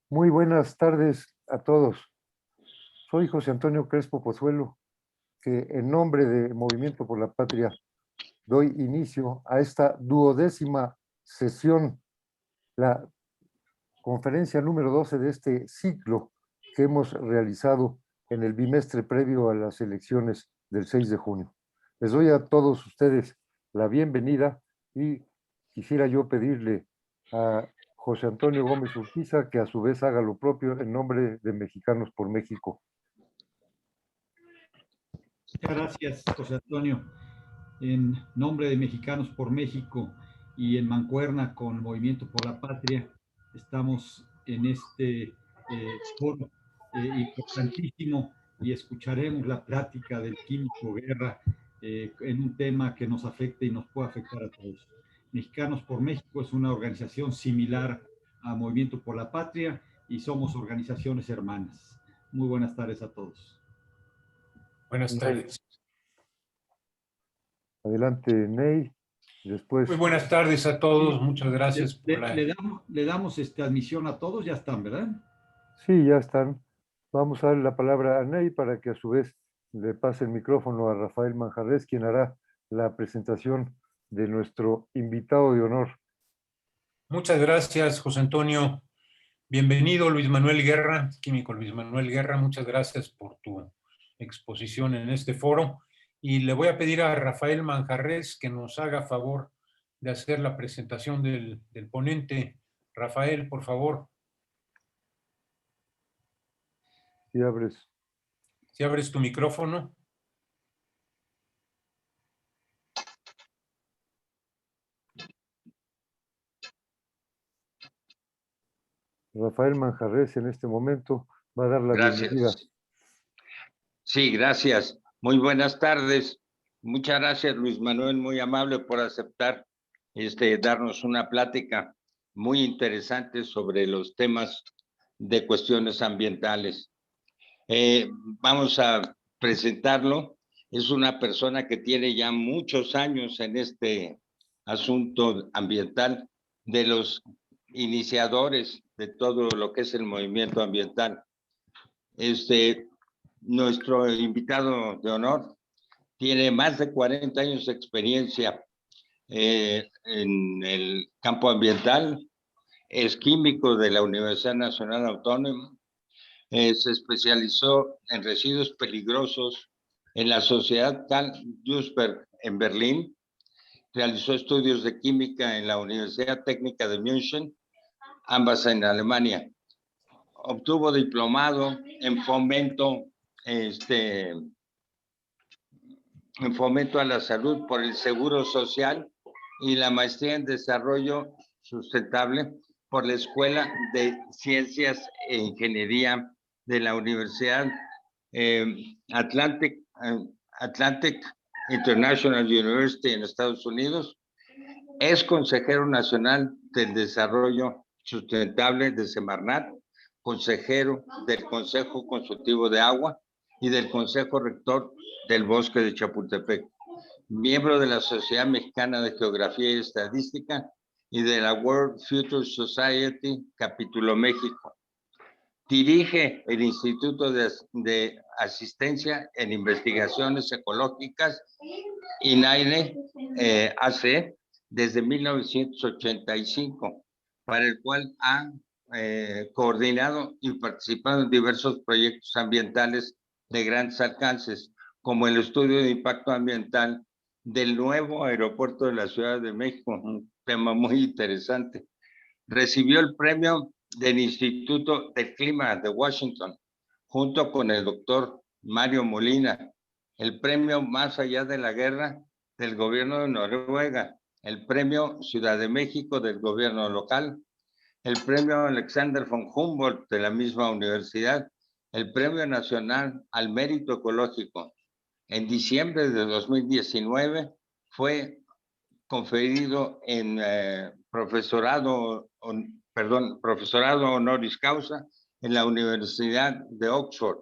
Muy buenas tardes a todos. Soy José Antonio Crespo Pozuelo, que en nombre de Movimiento por la Patria doy inicio a esta 12ª sesión, la conferencia número 12 de este ciclo que hemos realizado en el bimestre previo a las elecciones del 6 de junio. Les doy a todos ustedes la bienvenida y quisiera yo pedirle a José Antonio Gómez Urquiza que a su vez haga lo propio en nombre de Mexicanos por México. Muchas gracias, José Antonio. En nombre de Mexicanos por México y en mancuerna con Movimiento por la Patria, estamos en este foro importantísimo y escucharemos la plática del químico Guerra en un tema que nos afecta y nos puede afectar a todos. Mexicanos por México es una organización similar a Movimiento por la Patria y somos organizaciones hermanas. Muy buenas tardes a todos. Buenas tardes. Adelante, Ney. Después. Muy buenas tardes a todos. Sí, Muchas gracias por la... le damos admisión a todos, ya están, ¿verdad? Sí, ya están. Vamos a darle la palabra a Ney para que a su vez le pase el micrófono a Rafael Manjarres, quien hará la presentación de nuestro invitado de honor. Muchas gracias, José Antonio. Bienvenido, Luis Manuel Guerra, químico Luis Manuel Guerra. Muchas gracias por tu exposición en este foro. Y le voy a pedir a Rafael Manjarres que nos haga favor de hacer la presentación del ponente. Rafael, por favor. Si abres tu micrófono. Rafael Manjarres en este momento va a dar la bienvenida. Sí, gracias. Muy buenas tardes. Muchas gracias, Luis Manuel, muy amable por aceptar darnos una plática muy interesante sobre los temas de cuestiones ambientales. Vamos a presentarlo. Es una persona que tiene ya muchos años en este asunto ambiental, de los iniciadores de todo lo que es el movimiento ambiental. Nuestro invitado de honor tiene más de 40 años de experiencia en el campo ambiental, es químico de la Universidad Nacional Autónoma, se especializó en residuos peligrosos en la Sociedad Karl Duisberg en Berlín, realizó estudios de química en la Universidad Técnica de München, ambas en Alemania. Obtuvo diplomado en fomento a la salud por el Seguro Social y la maestría en desarrollo sustentable por la Escuela de Ciencias e Ingeniería de la Universidad Atlantic International University en Estados Unidos. Es consejero nacional del desarrollo sustentable de Semarnat, consejero del Consejo Consultivo de Agua y del Consejo Rector del Bosque de Chapultepec, miembro de la Sociedad Mexicana de Geografía y Estadística y de la World Future Society, capítulo México. Dirige el Instituto de Asistencia en Investigaciones Ecológicas, INAIRE, AC, desde 1985, para el cual ha coordinado y participado en diversos proyectos ambientales de grandes alcances, como el estudio de impacto ambiental del nuevo aeropuerto de la Ciudad de México, un tema muy interesante. Recibió el premio del Instituto del Clima de Washington, junto con el doctor Mario Molina, el premio Más allá de la guerra del gobierno de Noruega, el premio Ciudad de México del gobierno local, el premio Alexander von Humboldt de la misma universidad, el premio nacional al mérito ecológico. En diciembre de 2019 fue conferido en profesorado honoris causa en la Universidad de Oxford.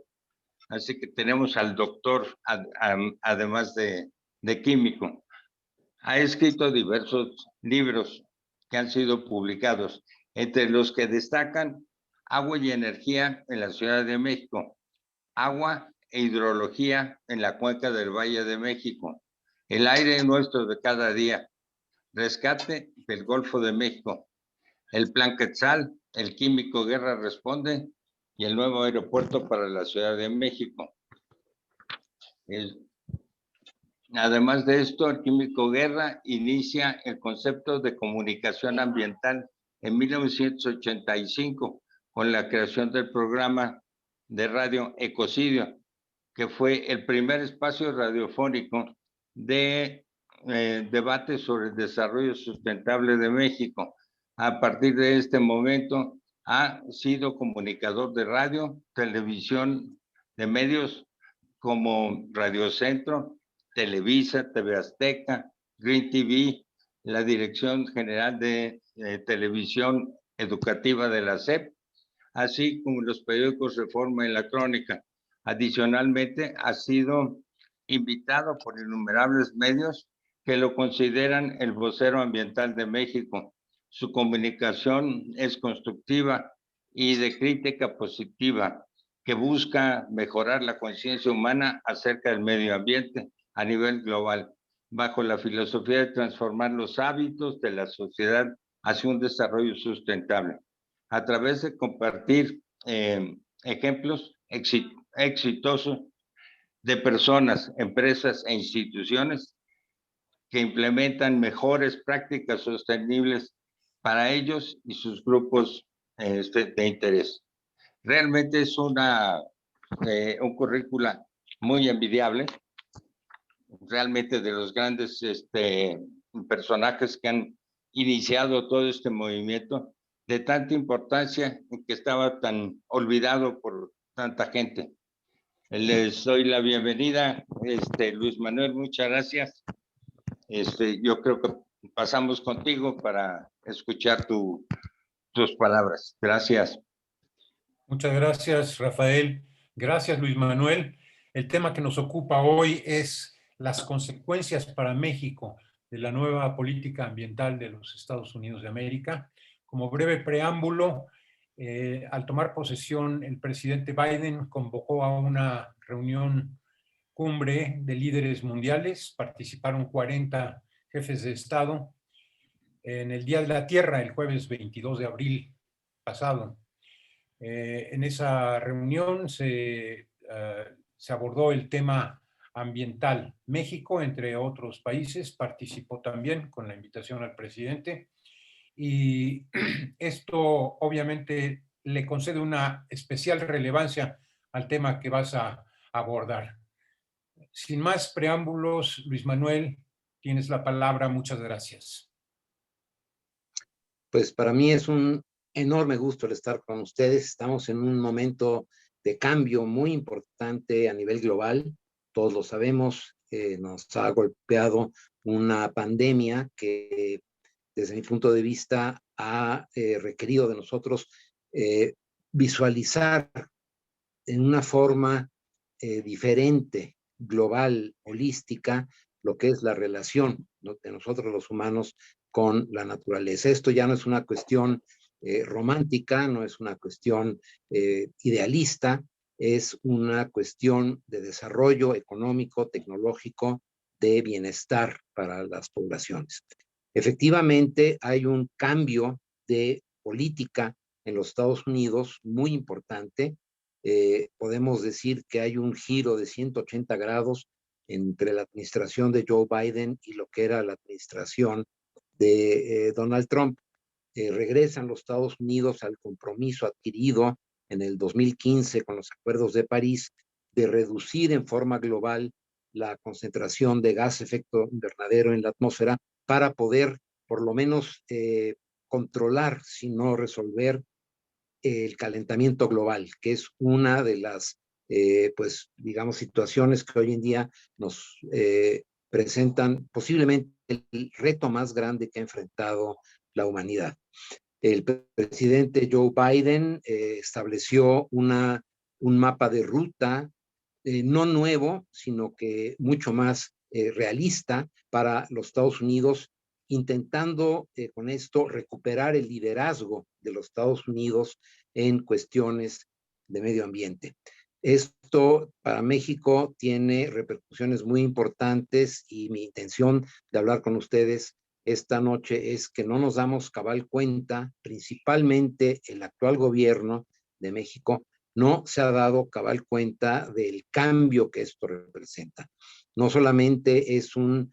Así que tenemos al doctor, además de químico. Ha escrito diversos libros que han sido publicados, entre los que destacan agua y energía en la Ciudad de México, agua e hidrología en la cuenca del Valle de México, el aire nuestro de cada día, rescate del Golfo de México, el Plan Quetzal, el Químico Guerra Responde y el nuevo aeropuerto para la Ciudad de México. Además de esto, el Químico Guerra inicia el concepto de comunicación ambiental en 1985 con la creación del programa de radio Ecocidio, que fue el primer espacio radiofónico de debate sobre el desarrollo sustentable de México. A partir de este momento ha sido comunicador de radio, televisión, de medios como Radio Centro, Televisa, TV Azteca, Green TV, la Dirección General de Televisión Educativa de la SEP, así como los periódicos Reforma y La Crónica. Adicionalmente, ha sido invitado por innumerables medios que lo consideran el vocero ambiental de México. Su comunicación es constructiva y de crítica positiva, que busca mejorar la conciencia humana acerca del medio ambiente a nivel global, bajo la filosofía de transformar los hábitos de la sociedad hacia un desarrollo sustentable, a través de compartir ejemplos exitosos de personas, empresas e instituciones que implementan mejores prácticas sostenibles para ellos y sus grupos de interés. Realmente es un currícula muy envidiable, realmente de los grandes personajes que han iniciado todo este movimiento, de tanta importancia que estaba tan olvidado por tanta gente. Les doy la bienvenida, Luis Manuel, muchas gracias. Yo creo que pasamos contigo para escuchar tus palabras. Gracias. Muchas gracias, Rafael. Gracias, Luis Manuel. El tema que nos ocupa hoy es las consecuencias para México de la nueva política ambiental de los Estados Unidos de América. Como breve preámbulo, al tomar posesión, el presidente Biden convocó a una reunión cumbre de líderes mundiales. Participaron 40 jefes de Estado en el Día de la Tierra, el jueves 22 de abril pasado. En esa reunión se abordó el tema ambiental. México, entre otros países, participó también con la invitación al presidente, y esto obviamente le concede una especial relevancia al tema que vas a abordar. Sin más preámbulos, Luis Manuel, tienes la palabra. Muchas gracias. Pues para mí es un enorme gusto el estar con ustedes. Estamos en un momento de cambio muy importante a nivel global. Todos lo sabemos, nos ha golpeado una pandemia que, desde mi punto de vista, ha requerido de nosotros visualizar en una forma diferente, global, holística, lo que es la relación, ¿no?, de nosotros los humanos con la naturaleza. Esto ya no es una cuestión romántica, no es una cuestión idealista, es una cuestión de desarrollo económico, tecnológico, de bienestar para las poblaciones. Efectivamente, hay un cambio de política en los Estados Unidos muy importante. Podemos decir que hay un giro de 180 grados entre la administración de Joe Biden y lo que era la administración de Donald Trump. Regresan los Estados Unidos al compromiso adquirido en el 2015 con los acuerdos de París de reducir en forma global la concentración de gas efecto invernadero en la atmósfera para poder por lo menos controlar, si no resolver, el calentamiento global, que es una de las pues digamos situaciones que hoy en día nos presentan posiblemente el reto más grande que ha enfrentado la humanidad. El presidente Joe Biden estableció un mapa de ruta no nuevo, sino que mucho más realista para los Estados Unidos intentando con esto recuperar el liderazgo de los Estados Unidos en cuestiones de medio ambiente. Esto para México tiene repercusiones muy importantes y mi intención de hablar con ustedes esta noche es que no nos damos cabal cuenta, principalmente el actual gobierno de México no se ha dado cabal cuenta del cambio que esto representa. No solamente es un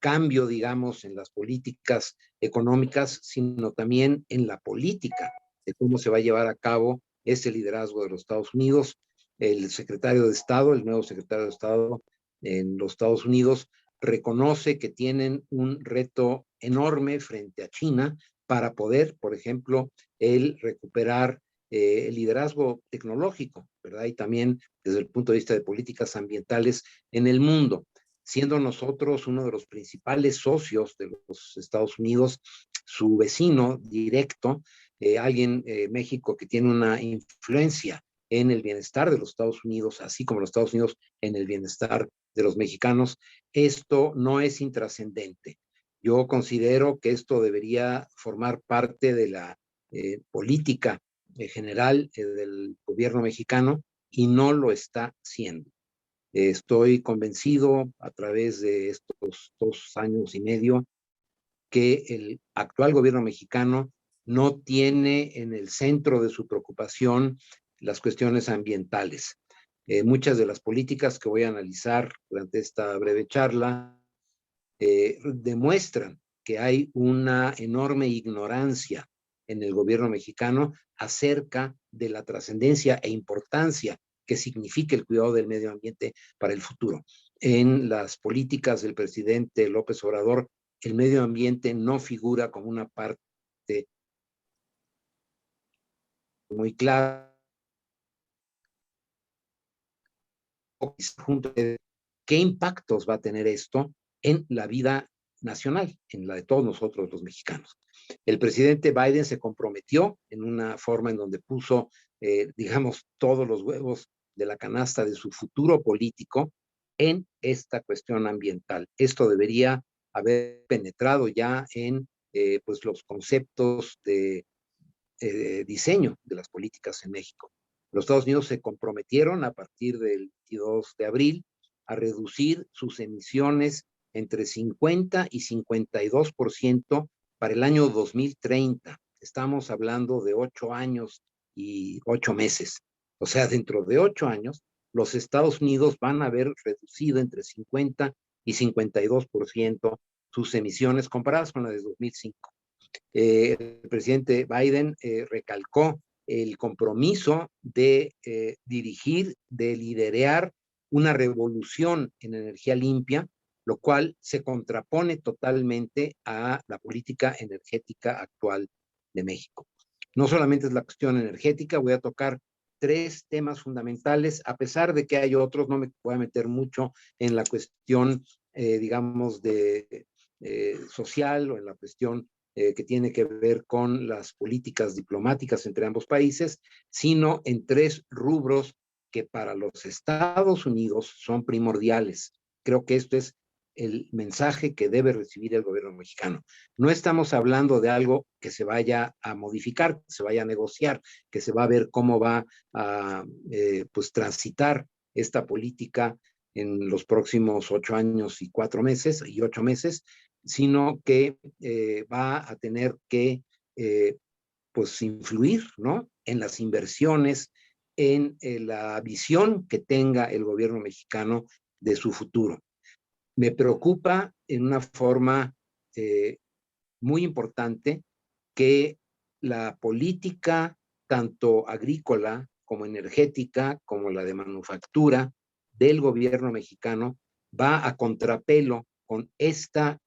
cambio, digamos, en las políticas económicas, sino también en la política de cómo se va a llevar a cabo ese liderazgo de los Estados Unidos. El secretario de Estado, el nuevo secretario de Estado en los Estados Unidos, reconoce que tienen un reto enorme frente a China para poder, por ejemplo, el recuperar el liderazgo tecnológico, ¿verdad? Y también desde el punto de vista de políticas ambientales en el mundo, siendo nosotros uno de los principales socios de los Estados Unidos, su vecino directo, México que tiene una influencia en el bienestar de los Estados Unidos, así como los Estados Unidos en el bienestar de los mexicanos. Esto no es intrascendente. Yo considero que esto debería formar parte de la política general del gobierno mexicano y no lo está haciendo. Estoy convencido a través de estos 2 años y medio que el actual gobierno mexicano no tiene en el centro de su preocupación las cuestiones ambientales. Muchas de las políticas que voy a analizar durante esta breve charla demuestran que hay una enorme ignorancia en el gobierno mexicano acerca de la trascendencia e importancia que significa el cuidado del medio ambiente para el futuro. En las políticas del presidente López Obrador, el medio ambiente no figura como una parte muy clara. ¿Qué impactos va a tener esto en la vida nacional, en la de todos nosotros los mexicanos? El presidente Biden se comprometió en una forma en donde puso, digamos, todos los huevos de la canasta de su futuro político en esta cuestión ambiental. Esto debería haber penetrado ya en pues los conceptos de diseño de las políticas en México. Los Estados Unidos se comprometieron a partir del 22 de abril a reducir sus emisiones entre 50 y 52% para el año 2030. Estamos hablando de 8 años y 8 meses. O sea, dentro de 8 años, los Estados Unidos van a haber reducido entre 50 y 52% sus emisiones comparadas con la de 2005. El presidente Biden recalcó el compromiso de dirigir, de liderar una revolución en energía limpia, lo cual se contrapone totalmente a la política energética actual de México. No solamente es la cuestión energética, voy a tocar 3 temas fundamentales, a pesar de que hay otros, no me voy a meter mucho en la cuestión, digamos, de social o en la cuestión que tiene que ver con las políticas diplomáticas entre ambos países, sino en 3 rubros que para los Estados Unidos son primordiales. Creo que esto es el mensaje que debe recibir el gobierno mexicano. No estamos hablando de algo que se vaya a modificar, que se vaya a negociar, que se va a ver cómo va a pues transitar esta política en los próximos 8 años y 4 meses y 8 meses, sino que va a tener que pues influir, ¿no?, en las inversiones, en la visión que tenga el gobierno mexicano de su futuro. Me preocupa en una forma muy importante que la política, tanto agrícola como energética, como la de manufactura del gobierno mexicano, va a contrapelo con este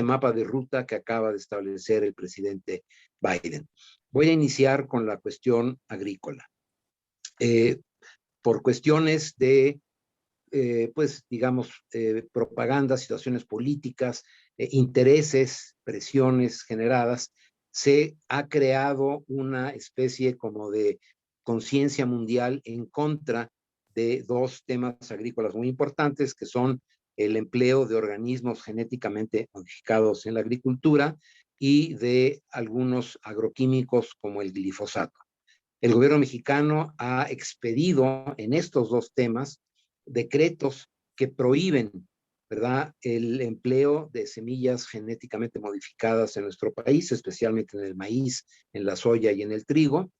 mapa de ruta que acaba de establecer el presidente Biden. Voy a iniciar con la cuestión agrícola. Por cuestiones de, pues, digamos, propaganda, situaciones políticas, intereses, presiones generadas, se ha creado una especie como de conciencia mundial en contra de 2 temas agrícolas muy importantes, que son el empleo de organismos genéticamente modificados en la agricultura y de algunos agroquímicos como el glifosato. El gobierno mexicano ha expedido en estos dos temas decretos que prohíben, ¿verdad?, el empleo de semillas genéticamente modificadas en nuestro país, especialmente en el maíz, en la soya y en el trigo,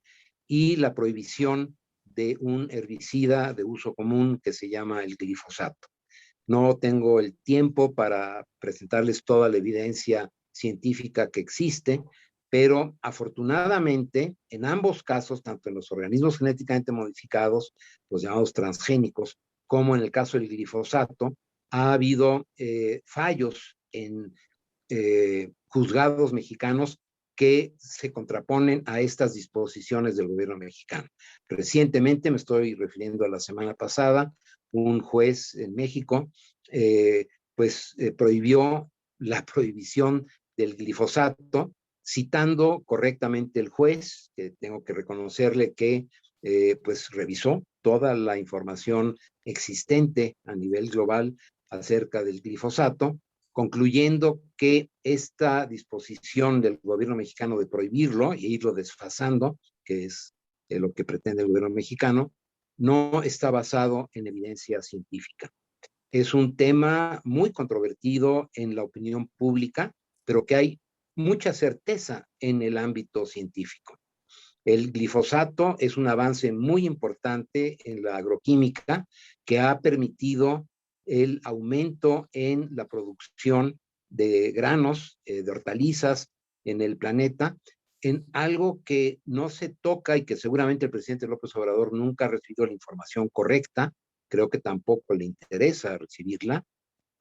y la prohibición de un herbicida de uso común que se llama el glifosato. No tengo el tiempo para presentarles toda la evidencia científica que existe, pero afortunadamente en ambos casos, tanto en los organismos genéticamente modificados, los llamados transgénicos, como en el caso del glifosato, ha habido fallos en juzgados mexicanos que se contraponen a estas disposiciones del gobierno mexicano. Recientemente, me estoy refiriendo a la semana pasada, un juez en México prohibió la prohibición del glifosato, citando correctamente el juez, que tengo que reconocerle que pues revisó toda la información existente a nivel global acerca del glifosato, concluyendo que esta disposición del gobierno mexicano de prohibirlo e irlo desfasando, que es lo que pretende el gobierno mexicano, no está basado en evidencia científica. Es un tema muy controvertido en la opinión pública, pero que hay mucha certeza en el ámbito científico. El glifosato es un avance muy importante en la agroquímica que ha permitido el aumento en la producción de granos, de hortalizas en el planeta, en algo que no se toca y que seguramente el presidente López Obrador nunca ha recibido la información correcta, creo que tampoco le interesa recibirla,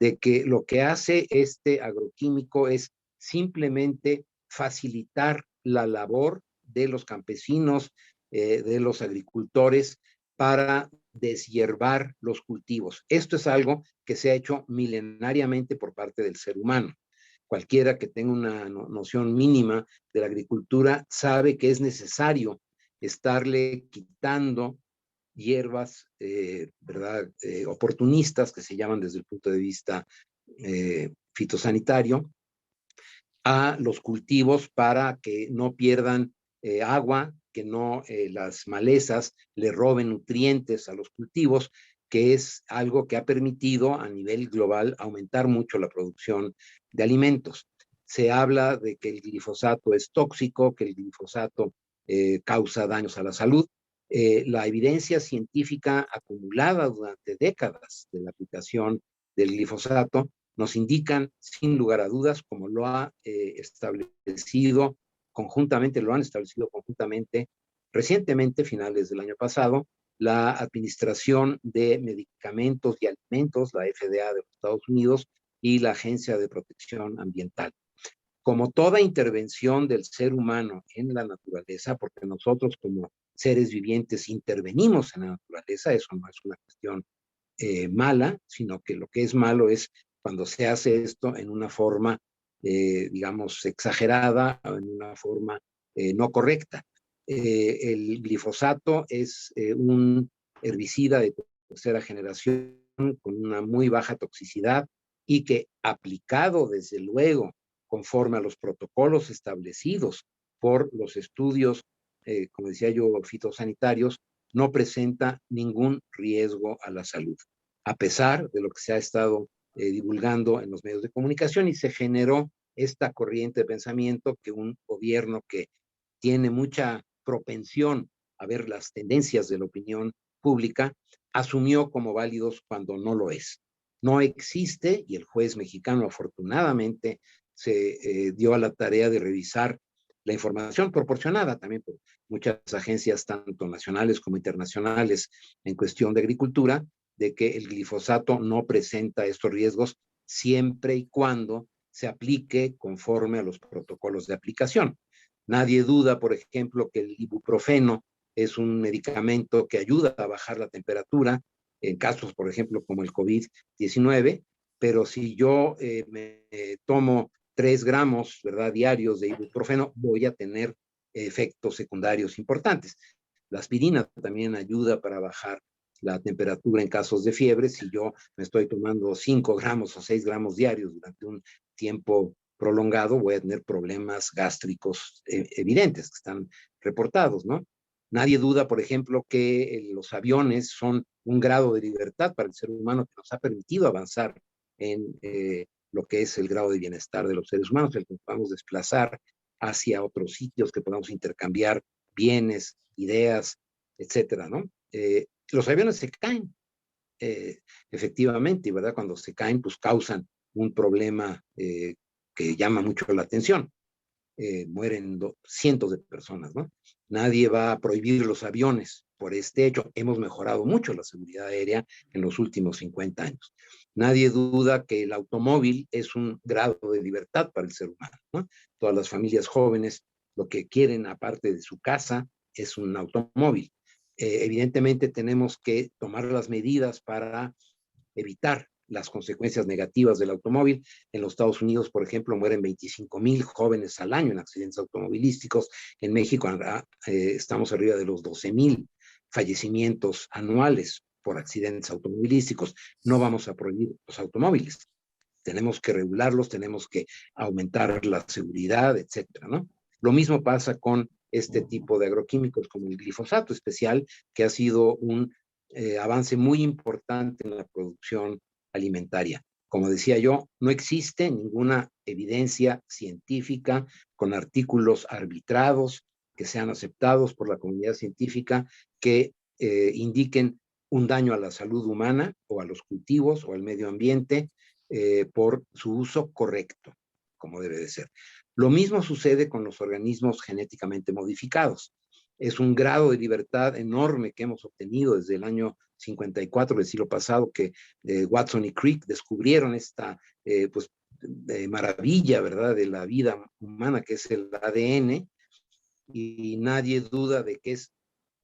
de que lo que hace este agroquímico es simplemente facilitar la labor de los campesinos, de los agricultores, para deshiervar los cultivos. Esto es algo que se ha hecho milenariamente por parte del ser humano. Cualquiera que tenga una noción mínima de la agricultura sabe que es necesario estarle quitando hierbas, ¿verdad?, oportunistas, que se llaman desde el punto de vista fitosanitario, a los cultivos para que no pierdan agua, que no las malezas le roben nutrientes a los cultivos, que es algo que ha permitido a nivel global aumentar mucho la producción de alimentos. Se habla de que el glifosato es tóxico, que el glifosato causa daños a la salud. La evidencia científica acumulada durante décadas de la aplicación del glifosato nos indican, sin lugar a dudas, como lo ha establecido conjuntamente, recientemente, finales del año pasado, la Administración de Medicamentos y Alimentos, la FDA de los Estados Unidos, y la Agencia de Protección Ambiental. Como toda intervención del ser humano en la naturaleza, porque nosotros como seres vivientes intervenimos en la naturaleza, eso no es una cuestión mala, sino que lo que es malo es cuando se hace esto en una forma, digamos, exagerada o en una forma no correcta. El glifosato es un herbicida de tercera generación con una muy baja toxicidad y que aplicado desde luego conforme a los protocolos establecidos por los estudios, como decía yo, fitosanitarios, no presenta ningún riesgo a la salud, a pesar de lo que se ha estado divulgando en los medios de comunicación, y se generó esta corriente de pensamiento que un gobierno que tiene mucha propensión a ver las tendencias de la opinión pública asumió como válidos cuando no lo es. No existe, y el juez mexicano afortunadamente se dio a la tarea de revisar la información proporcionada también por muchas agencias, tanto nacionales como internacionales, en cuestión de agricultura, de que el glifosato no presenta estos riesgos siempre y cuando se aplique conforme a los protocolos de aplicación. Nadie duda, por ejemplo, que el ibuprofeno es un medicamento que ayuda a bajar la temperatura en casos, por ejemplo, como el COVID-19, pero si yo me tomo 3 gramos, ¿verdad?, diarios de ibuprofeno, voy a tener efectos secundarios importantes. La aspirina también ayuda para bajar la temperatura en casos de fiebre. Si yo me estoy tomando 5 gramos o 6 gramos diarios durante un tiempo prolongado, voy a tener problemas gástricos evidentes que están reportados, ¿no? Nadie duda, por ejemplo, que los aviones son un grado de libertad para el ser humano que nos ha permitido avanzar en lo que es el grado de bienestar de los seres humanos, el que nos podamos desplazar hacia otros sitios, que podamos intercambiar bienes, ideas, etcétera, ¿no? Los aviones se caen, efectivamente, ¿verdad? Cuando se caen, pues causan un problema que llama mucho la atención. Mueren cientos de personas, ¿no? Nadie va a prohibir los aviones por este hecho. Hemos mejorado mucho la seguridad aérea en los últimos 50 años. Nadie duda que el automóvil es un grado de libertad para el ser humano, ¿no? Todas las familias jóvenes lo que quieren, aparte de su casa, es un automóvil. Evidentemente tenemos que tomar las medidas para evitar las consecuencias negativas del automóvil. En los Estados Unidos, por ejemplo, mueren 25,000 jóvenes al año en accidentes automovilísticos. En México estamos arriba de los 12,000 fallecimientos anuales por accidentes automovilísticos. No vamos a prohibir los automóviles. Tenemos que regularlos, tenemos que aumentar la seguridad, etcétera, ¿no? Lo mismo pasa con este tipo de agroquímicos como el glifosato especial, que ha sido un avance muy importante en la producción alimentaria. Como decía yo, no existe ninguna evidencia científica con artículos arbitrados que sean aceptados por la comunidad científica que indiquen un daño a la salud humana o a los cultivos o al medio ambiente por su uso correcto, como debe de ser. Lo mismo sucede con los organismos genéticamente modificados. Es un grado de libertad enorme que hemos obtenido desde el año 54 del siglo pasado, que Watson y Crick descubrieron esta maravilla, ¿verdad?, de la vida humana, que es el ADN, y nadie duda de que es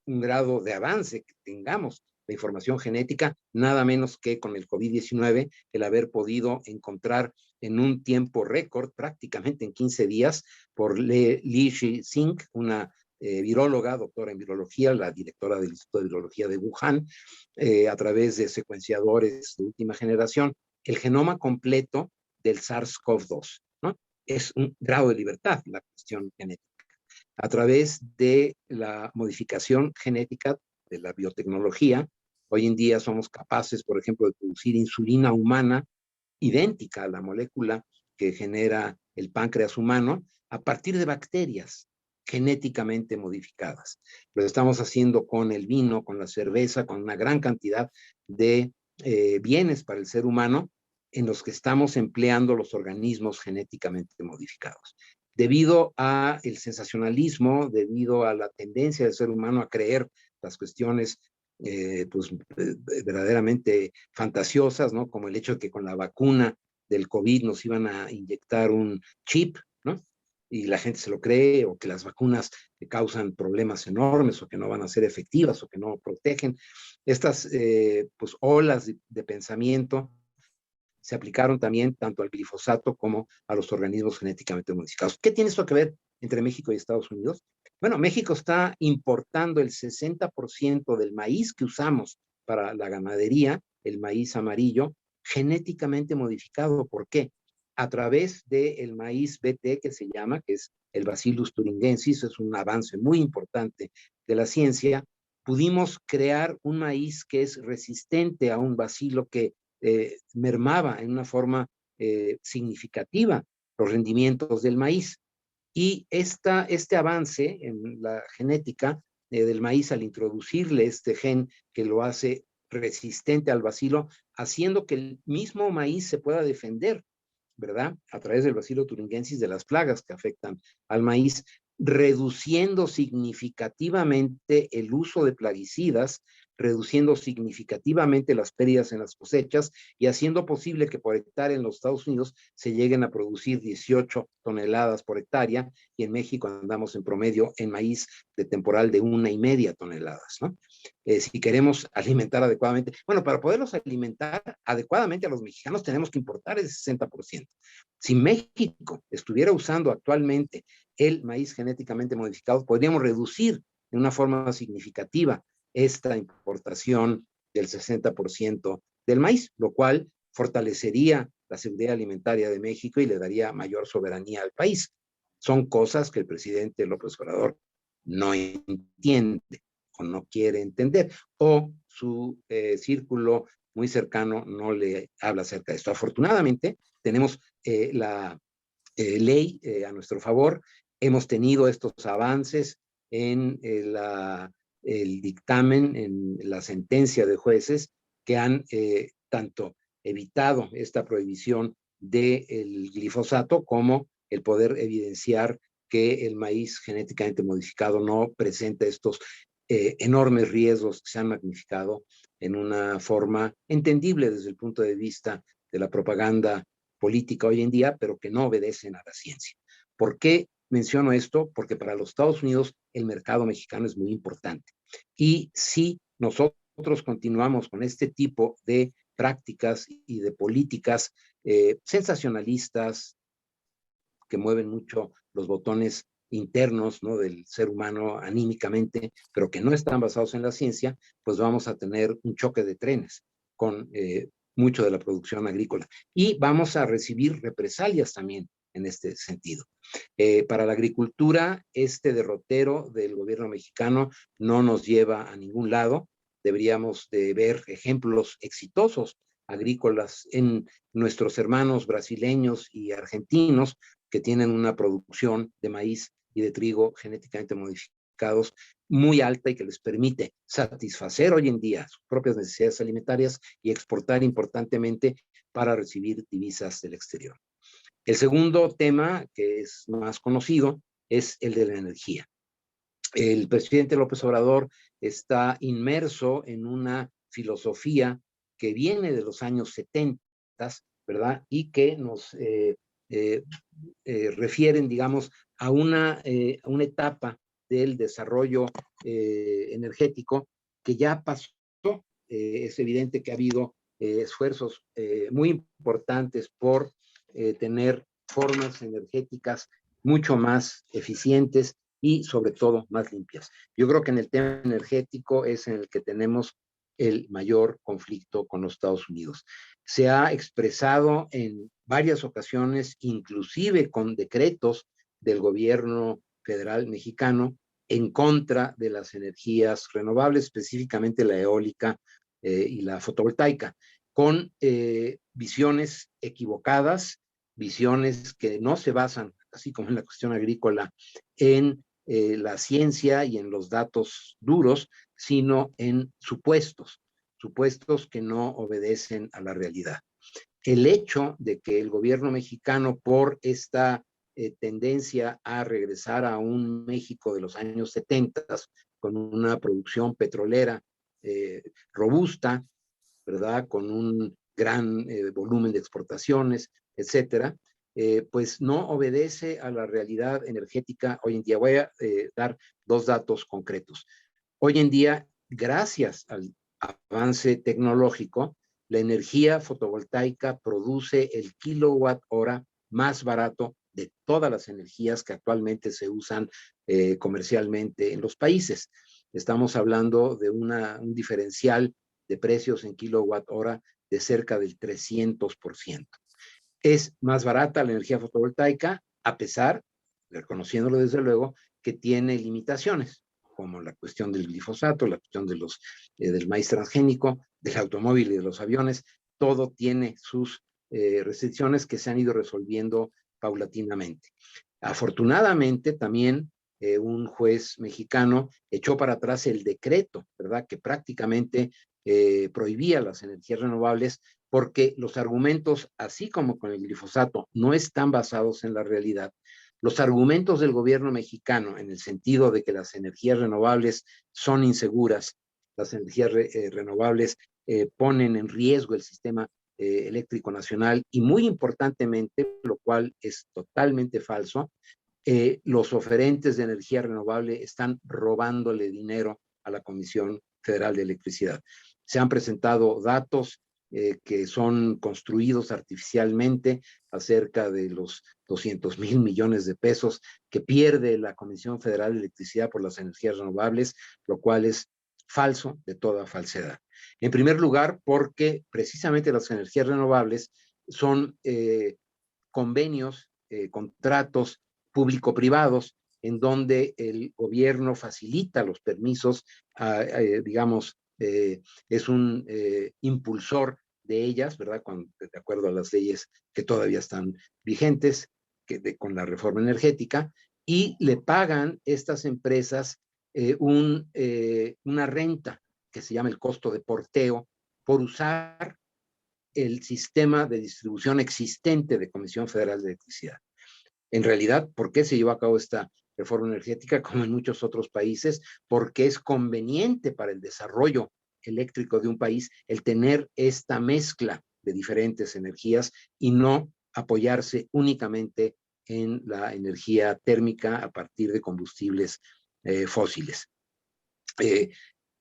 un grado de avance que tengamos la información genética, nada menos que con el COVID-19, el haber podido encontrar en un tiempo récord, prácticamente en 15 días, por Li Shixing, una viróloga, doctora en virología, la directora del Instituto de Virología de Wuhan, a través de secuenciadores de última generación, el genoma completo del SARS-CoV-2, ¿no? Es un grado de libertad la cuestión genética. A través de la modificación genética de la biotecnología, hoy en día somos capaces, por ejemplo, de producir insulina humana idéntica a la molécula que genera el páncreas humano a partir de bacterias genéticamente modificadas. Lo estamos haciendo con el vino, con la cerveza, con una gran cantidad de bienes para el ser humano en los que estamos empleando los organismos genéticamente modificados. Debido al sensacionalismo, debido a la tendencia del ser humano a creer las cuestiones verdaderamente fantasiosas, ¿no? Como el hecho de que con la vacuna del COVID nos iban a inyectar un chip, ¿no? Y la gente se lo cree, o que las vacunas causan problemas enormes, o que no van a ser efectivas, o que no protegen. Estas olas de pensamiento se aplicaron también tanto al glifosato como a los organismos genéticamente modificados. ¿Qué tiene esto que ver entre México y Estados Unidos? Bueno, México está importando el 60% del maíz que usamos para la ganadería, el maíz amarillo, genéticamente modificado. ¿Por qué? A través del maíz BT, que se llama, que es el Bacillus thuringiensis, es un avance muy importante de la ciencia, pudimos crear un maíz que es resistente a un bacilo que mermaba en una forma significativa los rendimientos del maíz. Y este avance en la genética del maíz, al introducirle este gen que lo hace resistente al bacilo, haciendo que el mismo maíz se pueda defender, ¿verdad?, a través del Bacillus thuringiensis de las plagas que afectan al maíz, reduciendo significativamente el uso de plaguicidas, reduciendo significativamente las pérdidas en las cosechas y haciendo posible que por hectárea en los Estados Unidos se lleguen a producir 18 toneladas por hectárea, y en México andamos en promedio en maíz de temporal de 1,5 toneladas, ¿no? Si queremos alimentar adecuadamente, bueno, para poderlos alimentar adecuadamente a los mexicanos tenemos que importar ese 60%. Si México estuviera usando actualmente el maíz genéticamente modificado, podríamos reducir de una forma significativa esta importación del 60% del maíz, lo cual fortalecería la seguridad alimentaria de México y le daría mayor soberanía al país. Son cosas que el presidente López Obrador no entiende o no quiere entender, o su círculo muy cercano no le habla acerca de esto. Afortunadamente, tenemos la ley a nuestro favor. Hemos tenido estos avances en el dictamen, en la sentencia de jueces que han tanto evitado esta prohibición del glifosato como el poder evidenciar que el maíz genéticamente modificado no presenta estos enormes riesgos que se han magnificado en una forma entendible desde el punto de vista de la propaganda política hoy en día, pero que no obedecen a la ciencia. ¿Por qué menciono esto? Porque para los Estados Unidos el mercado mexicano es muy importante. Y si nosotros continuamos con este tipo de prácticas y de políticas sensacionalistas que mueven mucho los botones internos, ¿no?, del ser humano anímicamente, pero que no están basados en la ciencia, pues vamos a tener un choque de trenes con mucho de la producción agrícola. Y vamos a recibir represalias también en este sentido. Para la agricultura, este derrotero del gobierno mexicano no nos lleva a ningún lado. Deberíamos de ver ejemplos exitosos agrícolas en nuestros hermanos brasileños y argentinos que tienen una producción de maíz y de trigo genéticamente modificados muy alta y que les permite satisfacer hoy en día sus propias necesidades alimentarias y exportar importantemente para recibir divisas del exterior. El segundo tema, que es más conocido, es el de la energía. El presidente López Obrador está inmerso en una filosofía que viene de los años 70, ¿verdad? Y que nos refieren, digamos, a una etapa del desarrollo energético que ya pasó. Es evidente que ha habido esfuerzos muy importantes por tener formas energéticas mucho más eficientes y sobre todo más limpias. Yo creo que en el tema energético es en el que tenemos el mayor conflicto con los Estados Unidos. Se ha expresado en varias ocasiones, inclusive con decretos del gobierno federal mexicano, en contra de las energías renovables, específicamente la eólica y la fotovoltaica, con visiones equivocadas, visiones que no se basan, así como en la cuestión agrícola, en la ciencia y en los datos duros, sino en supuestos que no obedecen a la realidad. El hecho de que el gobierno mexicano, por esta tendencia a regresar a un México de los años 70, con una producción petrolera robusta, ¿verdad?, con un gran volumen de exportaciones, etcétera, pues no obedece a la realidad energética hoy en día. Voy a dar dos datos concretos. Hoy en día, gracias al avance tecnológico, la energía fotovoltaica produce el kilowatt hora más barato de todas las energías que actualmente se usan comercialmente en los países. Estamos hablando de un diferencial de precios en kilowatt hora de cerca del 300%. Es más barata la energía fotovoltaica, a pesar, reconociéndolo desde luego, que tiene limitaciones, como la cuestión del glifosato, la cuestión de del maíz transgénico, del automóvil y de los aviones. Todo tiene sus restricciones que se han ido resolviendo paulatinamente. Afortunadamente, también un juez mexicano echó para atrás el decreto, ¿verdad?, que prácticamente prohibía las energías renovables, porque los argumentos, así como con el glifosato, no están basados en la realidad. Los argumentos del gobierno mexicano, en el sentido de que las energías renovables son inseguras, las energías renovables ponen en riesgo el sistema eléctrico nacional, y muy importantemente, lo cual es totalmente falso, los oferentes de energía renovable están robándole dinero a la Comisión Federal de Electricidad. Se han presentado datos que son construidos artificialmente acerca de los 200,000 millones de pesos que pierde la Comisión Federal de Electricidad por las energías renovables, lo cual es falso de toda falsedad. En primer lugar, porque precisamente las energías renovables son convenios, contratos público-privados, en donde el gobierno facilita los permisos, digamos, es un impulsor de ellas, ¿verdad? De acuerdo a las leyes que todavía están vigentes, con la reforma energética, y le pagan estas empresas una renta que se llama el costo de porteo por usar el sistema de distribución existente de Comisión Federal de Electricidad. En realidad, ¿por qué se llevó a cabo esta reforma energética como en muchos otros países? Porque es conveniente para el desarrollo eléctrico de un país el tener esta mezcla de diferentes energías y no apoyarse únicamente en la energía térmica a partir de combustibles fósiles.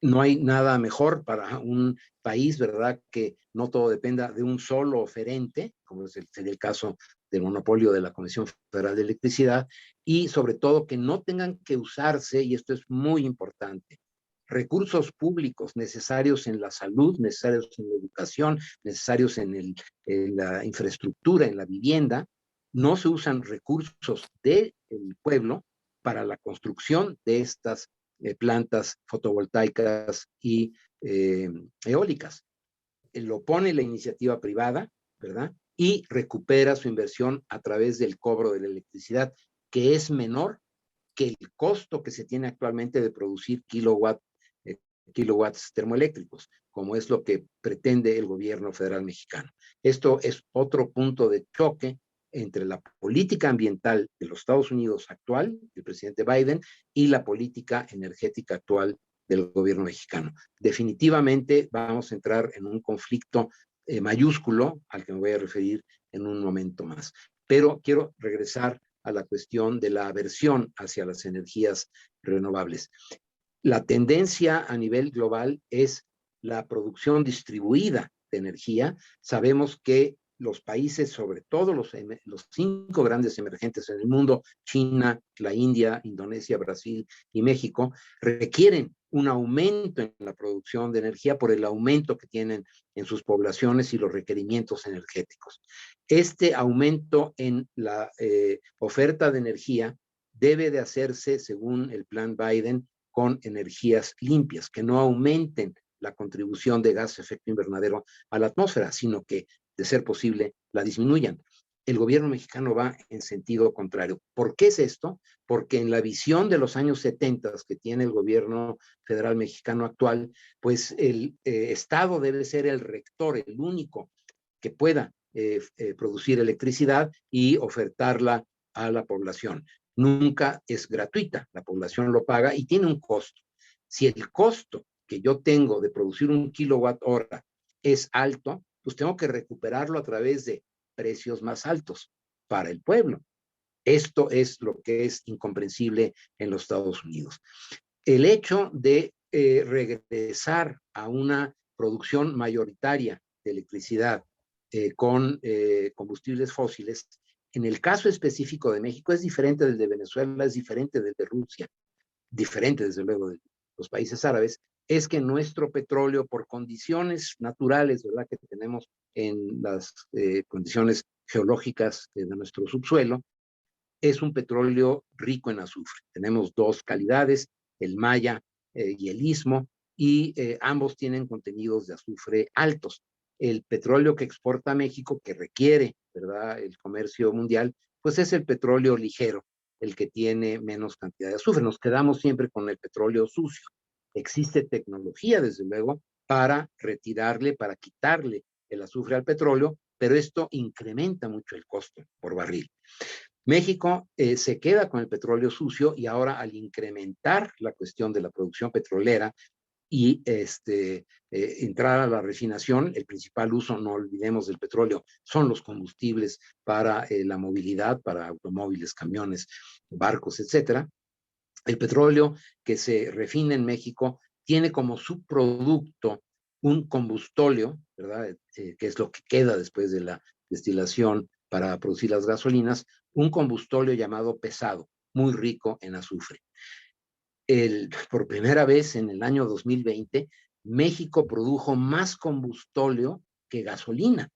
No hay nada mejor para un país, ¿verdad?, que no todo dependa de un solo oferente, como sería el caso del monopolio de la Comisión Federal de Electricidad, y sobre todo que no tengan que usarse, y esto es muy importante, recursos públicos necesarios en la salud, necesarios en la educación, necesarios en la infraestructura, en la vivienda. No se usan recursos del pueblo para la construcción de estas plantas fotovoltaicas y eólicas. Lo pone la iniciativa privada, ¿verdad? Y recupera su inversión a través del cobro de la electricidad, que es menor que el costo que se tiene actualmente de producir kilowatts termoeléctricos, como es lo que pretende el gobierno federal mexicano. Esto es otro punto de choque entre la política ambiental de los Estados Unidos actual, del presidente Biden, y la política energética actual del gobierno mexicano. Definitivamente vamos a entrar en un conflicto mayúsculo, al que me voy a referir en un momento más. Pero quiero regresar a la cuestión de la aversión hacia las energías renovables. La tendencia a nivel global es la producción distribuida de energía. Sabemos que los países, sobre todo los 5 grandes emergentes en el mundo, China, la India, Indonesia, Brasil y México, requieren un aumento en la producción de energía por el aumento que tienen en sus poblaciones y los requerimientos energéticos. Este aumento en la oferta de energía debe de hacerse, según el plan Biden, con energías limpias, que no aumenten la contribución de gas de efecto invernadero a la atmósfera, sino que, de ser posible, la disminuyan. El gobierno mexicano va en sentido contrario. ¿Por qué es esto? Porque en la visión de los años 70 que tiene el gobierno federal mexicano actual, pues el Estado debe ser el rector, el único que pueda producir electricidad y ofertarla a la población. Nunca es gratuita, la población lo paga y tiene un costo. Si el costo que yo tengo de producir un kilowatt hora es alto, pues tengo que recuperarlo a través de precios más altos para el pueblo. Esto es lo que es incomprensible en los Estados Unidos. El hecho de regresar a una producción mayoritaria de electricidad con combustibles fósiles, en el caso específico de México es diferente del de Venezuela, es diferente del de Rusia, diferente desde luego de los países árabes, es que nuestro petróleo, por condiciones naturales, ¿verdad?, que tenemos en las condiciones geológicas de nuestro subsuelo, es un petróleo rico en azufre. Tenemos 2 calidades, el Maya y el Istmo, y ambos tienen contenidos de azufre altos. El petróleo que exporta México, que requiere, ¿verdad?, el comercio mundial, pues es el petróleo ligero, el que tiene menos cantidad de azufre. Nos quedamos siempre con el petróleo sucio. Existe tecnología, desde luego, para retirarle, para quitarle el azufre al petróleo, pero esto incrementa mucho el costo por barril. México se queda con el petróleo sucio y ahora, al incrementar la cuestión de la producción petrolera y entrar a la refinación, el principal uso, no olvidemos, del petróleo son los combustibles para la movilidad, para automóviles, camiones, barcos, etcétera. El petróleo que se refina en México tiene como subproducto un combustóleo, ¿verdad?, que es lo que queda después de la destilación para producir las gasolinas, un combustóleo llamado pesado, muy rico en azufre. por primera vez en el año 2020, México produjo más combustóleo que gasolina.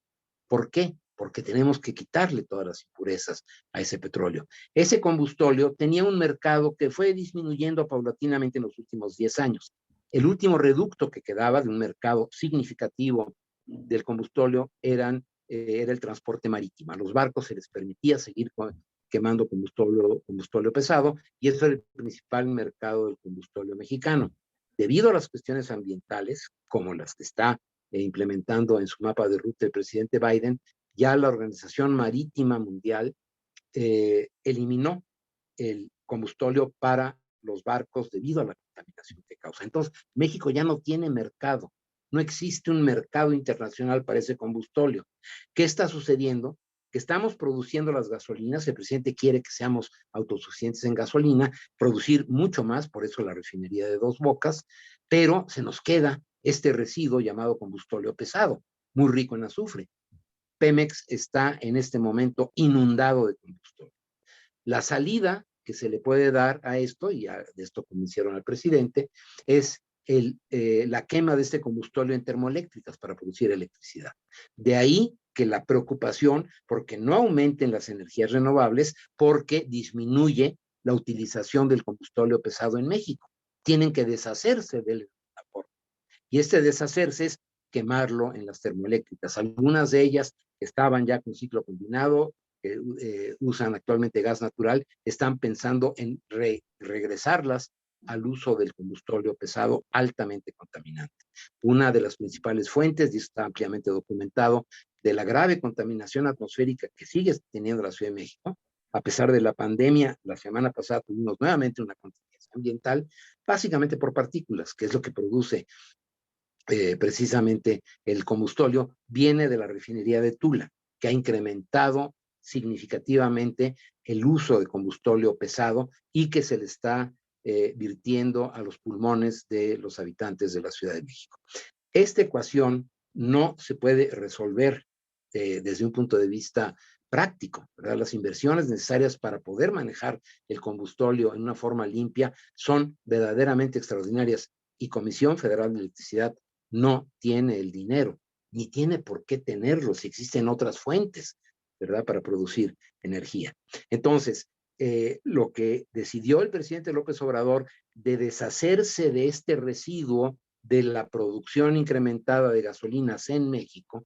¿Por qué? Porque tenemos que quitarle todas las impurezas a ese petróleo. Ese combustóleo tenía un mercado que fue disminuyendo paulatinamente en los últimos 10 años. El último reducto que quedaba de un mercado significativo del combustóleo era el transporte marítimo. A los barcos se les permitía seguir quemando combustóleo pesado, y eso es el principal mercado del combustóleo mexicano. Debido a las cuestiones ambientales, como las que está implementando en su mapa de ruta el presidente Biden, ya la Organización Marítima Mundial eliminó el combustóleo para los barcos debido a la contaminación que causa. Entonces, México ya no tiene mercado. No existe un mercado internacional para ese combustóleo. ¿Qué está sucediendo? Que estamos produciendo las gasolinas, el presidente quiere que seamos autosuficientes en gasolina, producir mucho más, por eso la refinería de Dos Bocas, pero se nos queda este residuo llamado combustóleo pesado, muy rico en azufre. Pemex está en este momento inundado de combustóleo. La salida que se le puede dar a esto, y de esto convencieron al presidente, es la quema de este combustóleo en termoeléctricas para producir electricidad. De ahí que la preocupación porque no aumenten las energías renovables, porque disminuye la utilización del combustóleo pesado en México. Tienen que deshacerse del aporte. Y este deshacerse es quemarlo en las termoeléctricas. Algunas de ellas estaban ya con ciclo combinado, usan actualmente gas natural, están pensando en regresarlas al uso del combustóleo pesado altamente contaminante. Una de las principales fuentes, y está ampliamente documentado, de la grave contaminación atmosférica que sigue teniendo la Ciudad de México, a pesar de la pandemia, la semana pasada tuvimos nuevamente una contingencia ambiental, básicamente por partículas, que es lo que produce precisamente el combustóleo, viene de la refinería de Tula, que ha incrementado significativamente el uso de combustóleo pesado y que se le está virtiendo a los pulmones de los habitantes de la Ciudad de México. Esta ecuación no se puede resolver desde un punto de vista práctico, ¿verdad? Las inversiones necesarias para poder manejar el combustóleo en una forma limpia son verdaderamente extraordinarias, y Comisión Federal de Electricidad no tiene el dinero, ni tiene por qué tenerlo si existen otras fuentes, ¿verdad?, para producir energía. Entonces, lo que decidió el presidente López Obrador de deshacerse de este residuo de la producción incrementada de gasolinas en México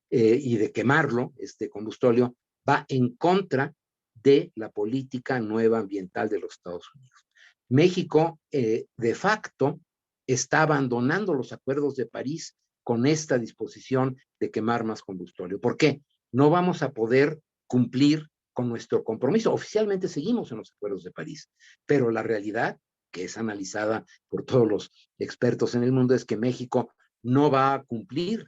y de quemarlo, este combustóleo, va en contra de la política nueva ambiental de los Estados Unidos. México, de facto, está abandonando los acuerdos de París con esta disposición de quemar más combustóleo. ¿Por qué? No vamos a poder cumplir con nuestro compromiso. Oficialmente seguimos en los acuerdos de París, pero la realidad, que es analizada por todos los expertos en el mundo, es que México no va a cumplir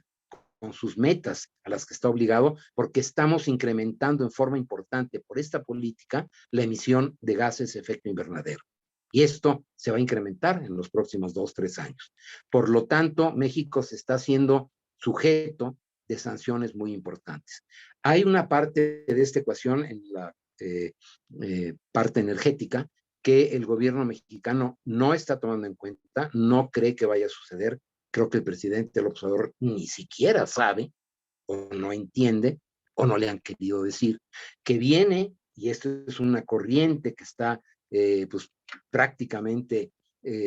con sus metas a las que está obligado, porque estamos incrementando en forma importante por esta política la emisión de gases de efecto invernadero. Y esto se va a incrementar en los próximos 2-3 años. Por lo tanto, México se está haciendo sujeto de sanciones muy importantes. Hay una parte de esta ecuación en la parte energética que el gobierno mexicano no está tomando en cuenta, no cree que vaya a suceder. Creo que el presidente López Obrador ni siquiera sabe o no entiende o no le han querido decir que viene, y esto es una corriente que está pues prácticamente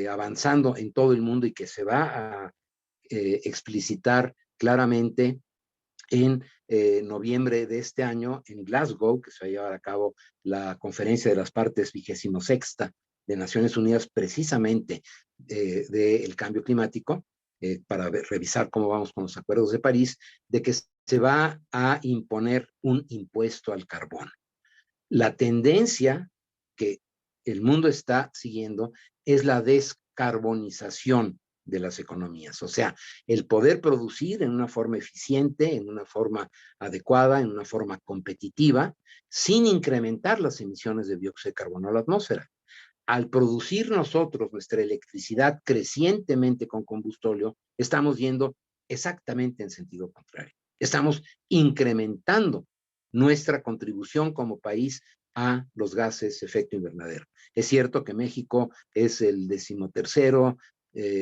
avanzando en todo el mundo y que se va a explicitar claramente en noviembre de este año en Glasgow, que se va a llevar a cabo la conferencia de las partes 26ª de Naciones Unidas, precisamente del cambio climático, para revisar cómo vamos con los acuerdos de París, de que se va a imponer un impuesto al carbón. La tendencia que el mundo está siguiendo es la descarbonización de las economías, o sea, el poder producir en una forma eficiente, en una forma adecuada, en una forma competitiva, sin incrementar las emisiones de dióxido de carbono a la atmósfera. Al producir nosotros nuestra electricidad crecientemente con combustóleo, estamos yendo exactamente en sentido contrario. Estamos incrementando nuestra contribución como país a los gases de efecto invernadero. Es cierto que México es el 13º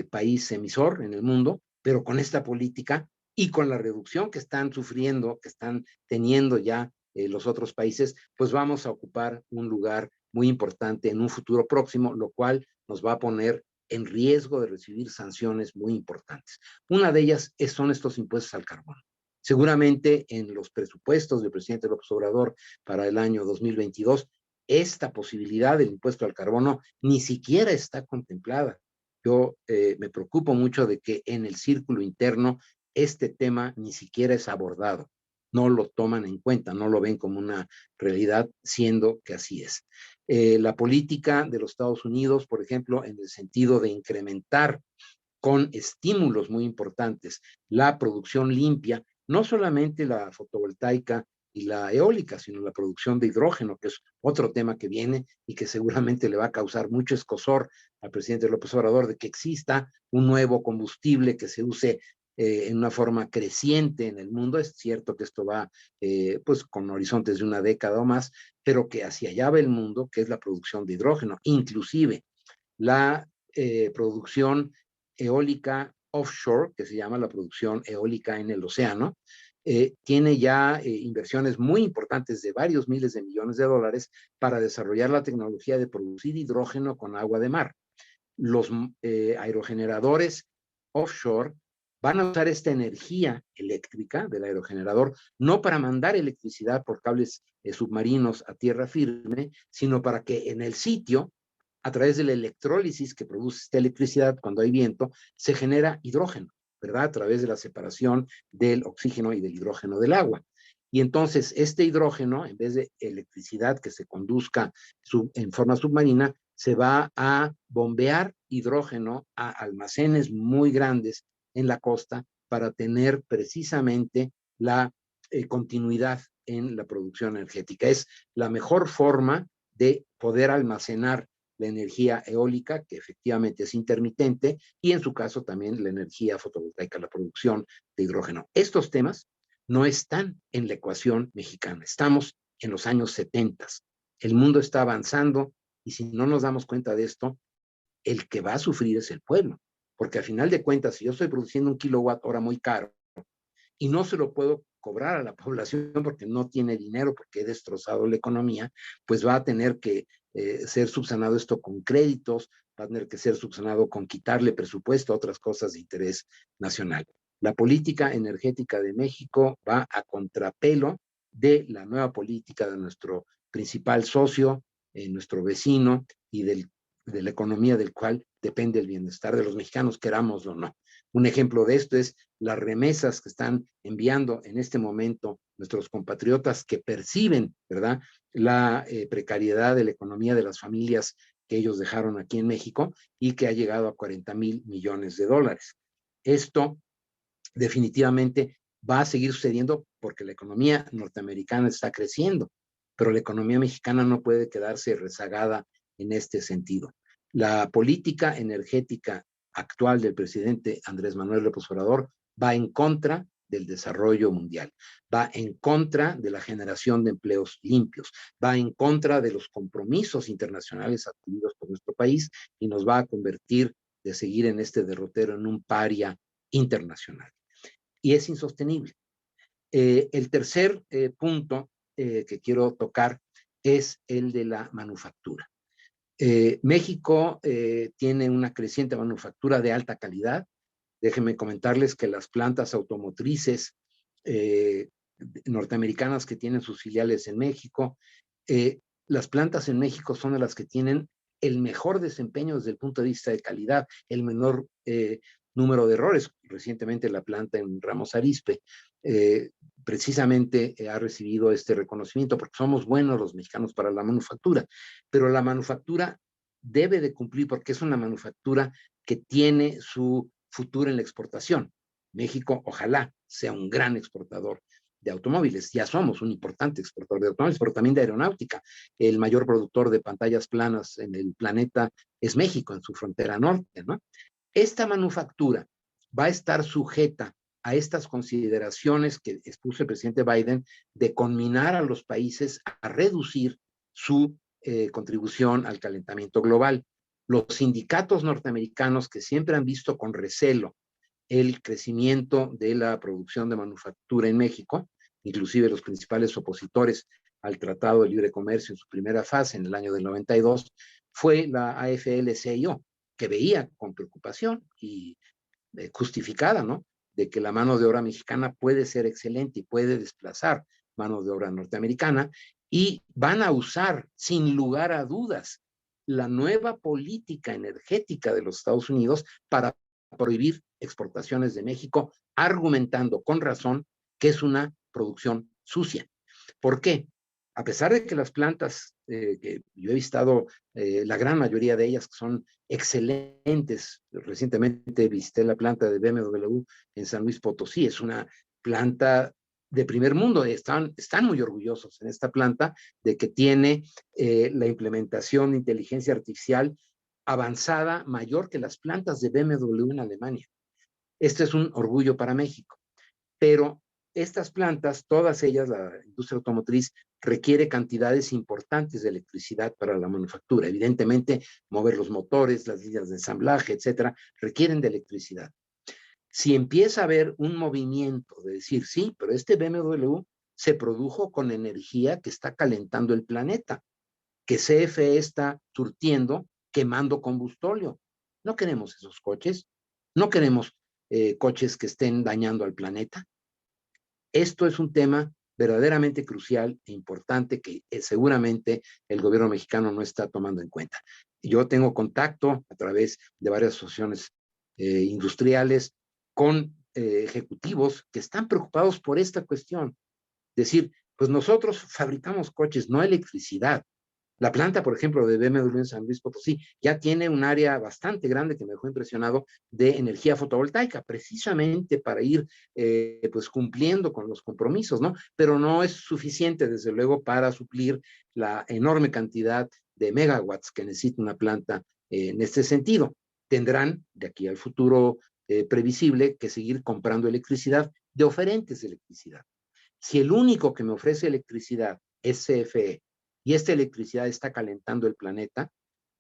país emisor en el mundo, pero con esta política y con la reducción que están sufriendo, que están teniendo ya los otros países, pues vamos a ocupar un lugar muy importante en un futuro próximo, lo cual nos va a poner en riesgo de recibir sanciones muy importantes. Una de ellas son estos impuestos al carbono. Seguramente en los presupuestos del presidente López Obrador para el año 2022, esta posibilidad del impuesto al carbono ni siquiera está contemplada. Yo me preocupo mucho de que en el círculo interno este tema ni siquiera es abordado. No lo toman en cuenta, no lo ven como una realidad, siendo que así es. La política de los Estados Unidos, por ejemplo, en el sentido de incrementar con estímulos muy importantes la producción limpia, no solamente la fotovoltaica y la eólica, sino la producción de hidrógeno, que es otro tema que viene y que seguramente le va a causar mucho escozor al presidente López Obrador, de que exista un nuevo combustible que se use en una forma creciente en el mundo. Es cierto que esto va pues con horizontes de una década o más, pero que hacia allá va el mundo, que es la producción de hidrógeno, inclusive la producción eólica offshore, que se llama la producción eólica en el océano, tiene ya inversiones muy importantes de varios miles de millones de dólares para desarrollar la tecnología de producir hidrógeno con agua de mar. Los aerogeneradores offshore van a usar esta energía eléctrica del aerogenerador no para mandar electricidad por cables submarinos a tierra firme, sino para que en el sitio, a través de la electrólisis que produce esta electricidad cuando hay viento, se genera hidrógeno, ¿verdad? A través de la separación del oxígeno y del hidrógeno del agua. Y entonces este hidrógeno, en vez de electricidad que se conduzca en forma submarina, se va a bombear hidrógeno a almacenes muy grandes en la costa para tener precisamente la continuidad en la producción energética. Es la mejor forma de poder almacenar la energía eólica, que efectivamente es intermitente, y en su caso también la energía fotovoltaica, la producción de hidrógeno. Estos temas no están en la ecuación mexicana. Estamos en los años 70. El mundo está avanzando y si no nos damos cuenta de esto, el que va a sufrir es el pueblo. Porque al final de cuentas, si yo estoy produciendo 1 kilowatt hora muy caro y no se lo puedo cobrar a la población porque no tiene dinero, porque he destrozado la economía, pues va a tener que ser subsanado esto con créditos, va a tener que ser subsanado con quitarle presupuesto a otras cosas de interés nacional. La política energética de México va a contrapelo de la nueva política de nuestro principal socio, nuestro vecino y de la economía del cual depende el bienestar de los mexicanos, querámoslo o no. Un ejemplo de esto es las remesas que están enviando en este momento nuestros compatriotas que perciben, ¿verdad?, la precariedad de la economía de las familias que ellos dejaron aquí en México y que ha llegado a 40,000 millones de dólares. Esto definitivamente va a seguir sucediendo porque la economía norteamericana está creciendo, pero la economía mexicana no puede quedarse rezagada en este sentido. La política energética actual del presidente Andrés Manuel López Obrador va en contra del desarrollo mundial, va en contra de la generación de empleos limpios, va en contra de los compromisos internacionales adquiridos por nuestro país y nos va a convertir de seguir en este derrotero en un paria internacional. Y es insostenible. El tercer punto que quiero tocar es el de la manufactura. México tiene una creciente manufactura de alta calidad. Déjenme comentarles que las plantas automotrices norteamericanas que tienen sus filiales en México, las plantas en México son de las que tienen el mejor desempeño desde el punto de vista de calidad, el menor número de errores. Recientemente la planta en Ramos Arizpe precisamente ha recibido este reconocimiento porque somos buenos los mexicanos para la manufactura, pero la manufactura debe de cumplir porque es una manufactura que tiene su futuro en la exportación. México ojalá sea un gran exportador de automóviles, ya somos un importante exportador de automóviles, pero también de aeronáutica. El mayor productor de pantallas planas en el planeta es México, en su frontera norte, ¿no? Esta manufactura va a estar sujeta a estas consideraciones que expuso el presidente Biden de conminar a los países a reducir su contribución al calentamiento global. Los sindicatos norteamericanos, que siempre han visto con recelo el crecimiento de la producción de manufactura en México, inclusive los principales opositores al Tratado de Libre Comercio en su primera fase en el año del 92, fue la AFL-CIO, que veía con preocupación y justificada, ¿no?, de que la mano de obra mexicana puede ser excelente y puede desplazar mano de obra norteamericana, y van a usar, sin lugar a dudas, la nueva política energética de los Estados Unidos para prohibir exportaciones de México, argumentando con razón que es una producción sucia. ¿Por qué? A pesar de que las plantas, que yo he visitado la gran mayoría de ellas, que son excelentes, recientemente visité la planta de BMW en San Luis Potosí, es una planta de primer mundo, están muy orgullosos en esta planta de que tiene la implementación de inteligencia artificial avanzada mayor que las plantas de BMW en Alemania. Este es un orgullo para México, pero estas plantas, todas ellas, la industria automotriz, requiere cantidades importantes de electricidad para la manufactura. Evidentemente, mover los motores, las líneas de ensamblaje, etcétera, requieren de electricidad. Si empieza a haber un movimiento de decir, sí, pero este BMW se produjo con energía que está calentando el planeta, que CFE está surtiendo, quemando combustóleo. No queremos esos coches, no queremos coches que estén dañando al planeta. Esto es un tema verdaderamente crucial e importante que seguramente el gobierno mexicano no está tomando en cuenta. Yo tengo contacto a través de varias asociaciones industriales con ejecutivos que están preocupados por esta cuestión. Decir, pues nosotros fabricamos coches, no electricidad. La planta, por ejemplo, de BMW en San Luis Potosí ya tiene un área bastante grande que me dejó impresionado de energía fotovoltaica, precisamente para ir pues cumpliendo con los compromisos, ¿no? Pero no es suficiente, desde luego, para suplir la enorme cantidad de megawatts que necesita una planta en este sentido. Tendrán, de aquí al futuro previsible, que seguir comprando electricidad de oferentes de electricidad. Si el único que me ofrece electricidad es CFE, y esta electricidad está calentando el planeta,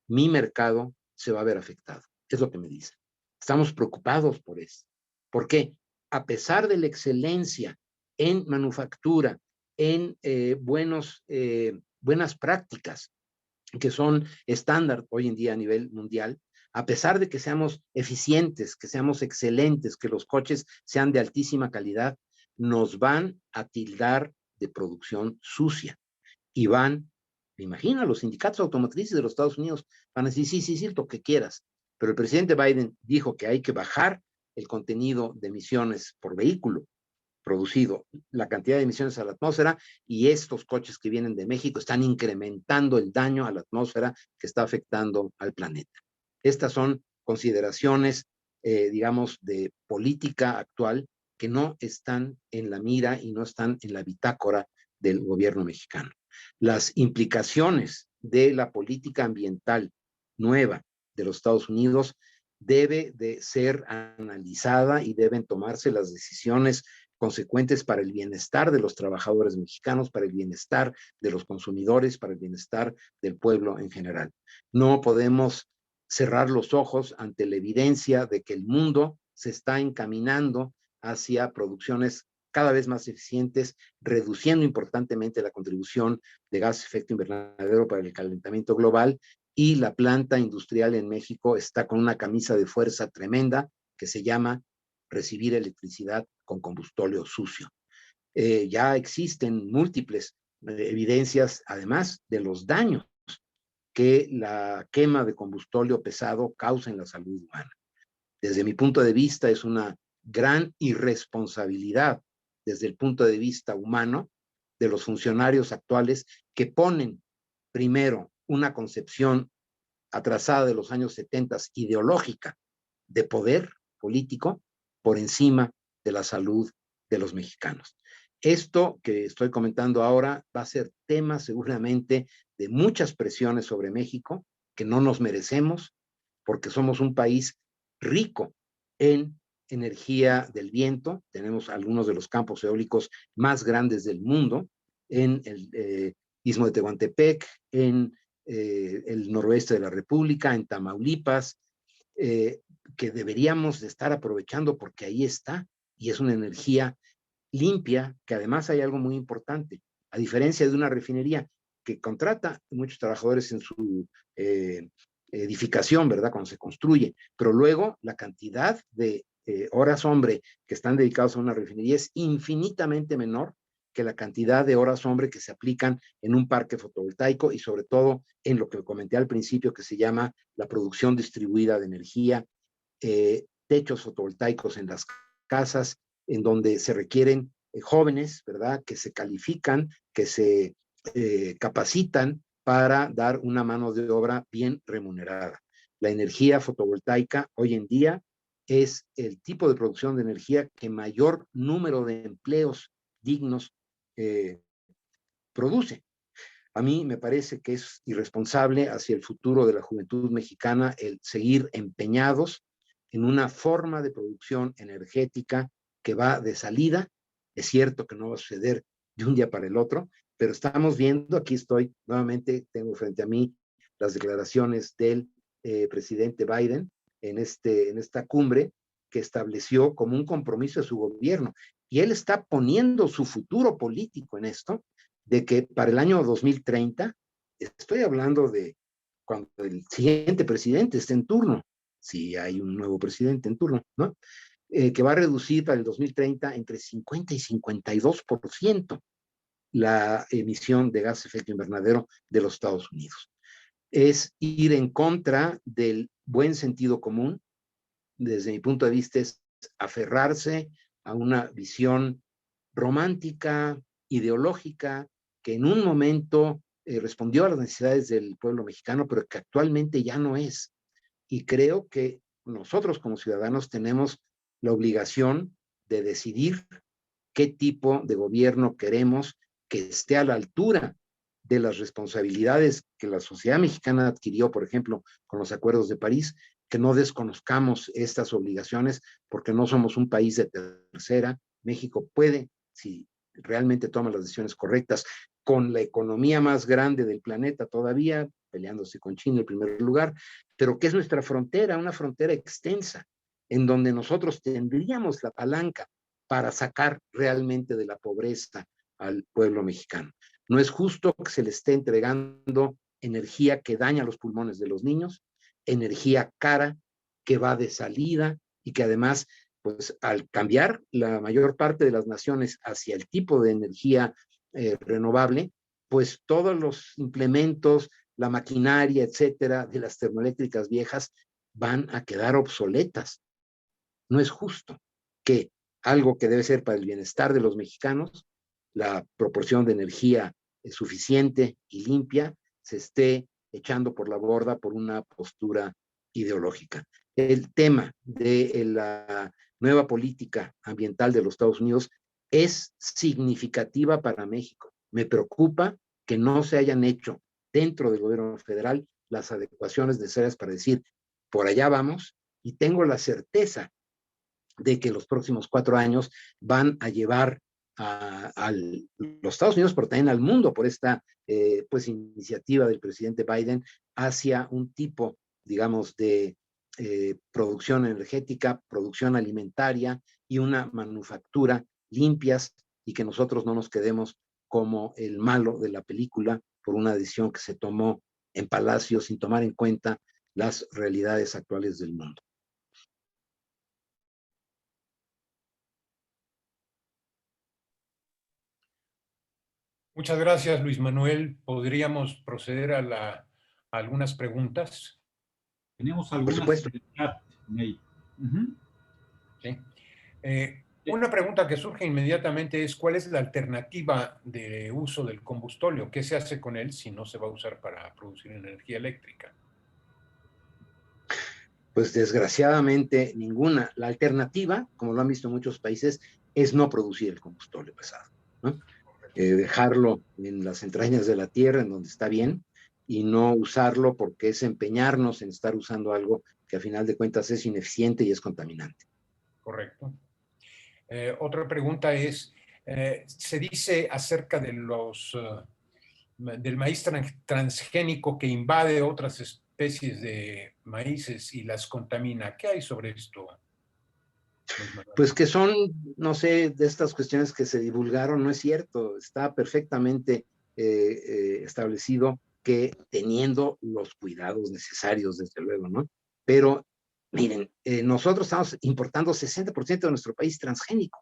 mi mercado se va a ver afectado. Es lo que me dicen. Estamos preocupados por eso. ¿Por qué? A pesar de la excelencia en manufactura, en buenas prácticas, que son estándar hoy en día a nivel mundial, a pesar de que seamos eficientes, que seamos excelentes, que los coches sean de altísima calidad, nos van a tildar de producción sucia y van, me imagino, los sindicatos automotrices de los Estados Unidos van a decir, sí, lo que quieras. Pero el presidente Biden dijo que hay que bajar el contenido de emisiones por vehículo producido, la cantidad de emisiones a la atmósfera, y estos coches que vienen de México están incrementando el daño a la atmósfera que está afectando al planeta. Estas son consideraciones, digamos, de política actual que no están en la mira y no están en la bitácora del gobierno mexicano. Las implicaciones de la política ambiental nueva de los Estados Unidos debe de ser analizada y deben tomarse las decisiones consecuentes para el bienestar de los trabajadores mexicanos, para el bienestar de los consumidores, para el bienestar del pueblo en general. No podemos cerrar los ojos ante la evidencia de que el mundo se está encaminando hacia producciones cada vez más eficientes, reduciendo importantemente la contribución de gases de efecto invernadero para el calentamiento global, y la planta industrial en México está con una camisa de fuerza tremenda que se llama recibir electricidad con combustóleo sucio. Ya existen múltiples evidencias, además de los daños que la quema de combustóleo pesado causa en la salud humana. Desde mi punto de vista, es una gran irresponsabilidad desde el punto de vista humano de los funcionarios actuales que ponen primero una concepción atrasada de los años 70, ideológica, de poder político por encima de la salud de los mexicanos. Esto que estoy comentando ahora va a ser tema seguramente de muchas presiones sobre México que no nos merecemos, porque somos un país rico en energía del viento. Tenemos algunos de los campos eólicos más grandes del mundo, Istmo de Tehuantepec, en el noroeste de la República, en Tamaulipas, que deberíamos de estar aprovechando porque ahí está, y es una energía limpia, que además hay algo muy importante, a diferencia de una refinería que contrata muchos trabajadores en su edificación, ¿verdad? Cuando se construye, pero luego la cantidad de horas hombre que están dedicados a una refinería es infinitamente menor que la cantidad de horas hombre que se aplican en un parque fotovoltaico y sobre todo en lo que comenté al principio que se llama la producción distribuida de energía, techos fotovoltaicos en las casas, en donde se requieren jóvenes, ¿verdad? Que se califican, que se capacitan para dar una mano de obra bien remunerada. La energía fotovoltaica hoy en día es el tipo de producción de energía que mayor número de empleos dignos produce. A mí me parece que es irresponsable hacia el futuro de la juventud mexicana el seguir empeñados en una forma de producción energética que va de salida. Es cierto que no va a suceder de un día para el otro, pero estamos viendo, aquí estoy, nuevamente tengo frente a mí las declaraciones del presidente Biden en esta cumbre que estableció como un compromiso de su gobierno. Y él está poniendo su futuro político en esto, de que para el año 2030, estoy hablando de cuando el siguiente presidente esté en turno, si hay un nuevo presidente en turno, ¿no? Que va a reducir para el 2030 entre 50 y 52% la emisión de gas de efecto invernadero de los Estados Unidos. Es ir en contra del buen sentido común. Desde mi punto de vista es aferrarse a una visión romántica, ideológica, que en un momento respondió a las necesidades del pueblo mexicano, pero que actualmente ya no es. Y creo que nosotros como ciudadanos tenemos la obligación de decidir qué tipo de gobierno queremos que esté a la altura de las responsabilidades que la sociedad mexicana adquirió, por ejemplo, con los acuerdos de París, que no desconozcamos estas obligaciones porque no somos un país de tercera. México puede, si realmente toma las decisiones correctas, con la economía más grande del planeta todavía, peleándose con China en primer lugar, pero que es nuestra frontera, una frontera extensa, en donde nosotros tendríamos la palanca para sacar realmente de la pobreza al pueblo mexicano. No es justo que se le esté entregando energía que daña los pulmones de los niños, energía cara que va de salida y que además, pues al cambiar la mayor parte de las naciones hacia el tipo de energía renovable, pues todos los implementos, la maquinaria, etcétera, de las termoeléctricas viejas van a quedar obsoletas. No es justo que algo que debe ser para el bienestar de los mexicanos, la proporción de energía suficiente y limpia, se esté echando por la borda por una postura ideológica. El tema de la nueva política ambiental de los Estados Unidos es significativa para México. Me preocupa que no se hayan hecho dentro del gobierno federal las adecuaciones necesarias para decir, por allá vamos, y tengo la certeza de que los próximos 4 años van a llevar a los Estados Unidos, pero también al mundo por esta pues iniciativa del presidente Biden hacia un tipo, digamos, de producción energética, producción alimentaria y una manufactura limpias y que nosotros no nos quedemos como el malo de la película por una decisión que se tomó en Palacio sin tomar en cuenta las realidades actuales del mundo. Muchas gracias, Luis Manuel. ¿Podríamos proceder a algunas preguntas? Tenemos algunas supuesto. en el chat, Ney. Sí. Una pregunta que surge inmediatamente es ¿cuál es la alternativa de uso del combustóleo? ¿Qué se hace con él si no se va a usar para producir energía eléctrica? Pues desgraciadamente ninguna. La alternativa, como lo han visto en muchos países, es no producir el combustóleo pesado, ¿no? Dejarlo en las entrañas de la tierra, en donde está bien, y no usarlo porque es empeñarnos en estar usando algo que a final de cuentas es ineficiente y es contaminante. Correcto. Otra pregunta es, se dice acerca de los del maíz transgénico que invade otras especies de maíces y las contamina. ¿Qué hay sobre esto? Pues que son, no sé, de estas cuestiones que se divulgaron, no es cierto, está perfectamente establecido que teniendo los cuidados necesarios, desde luego, ¿no? Pero, miren, nosotros estamos importando 60% de nuestro país transgénico.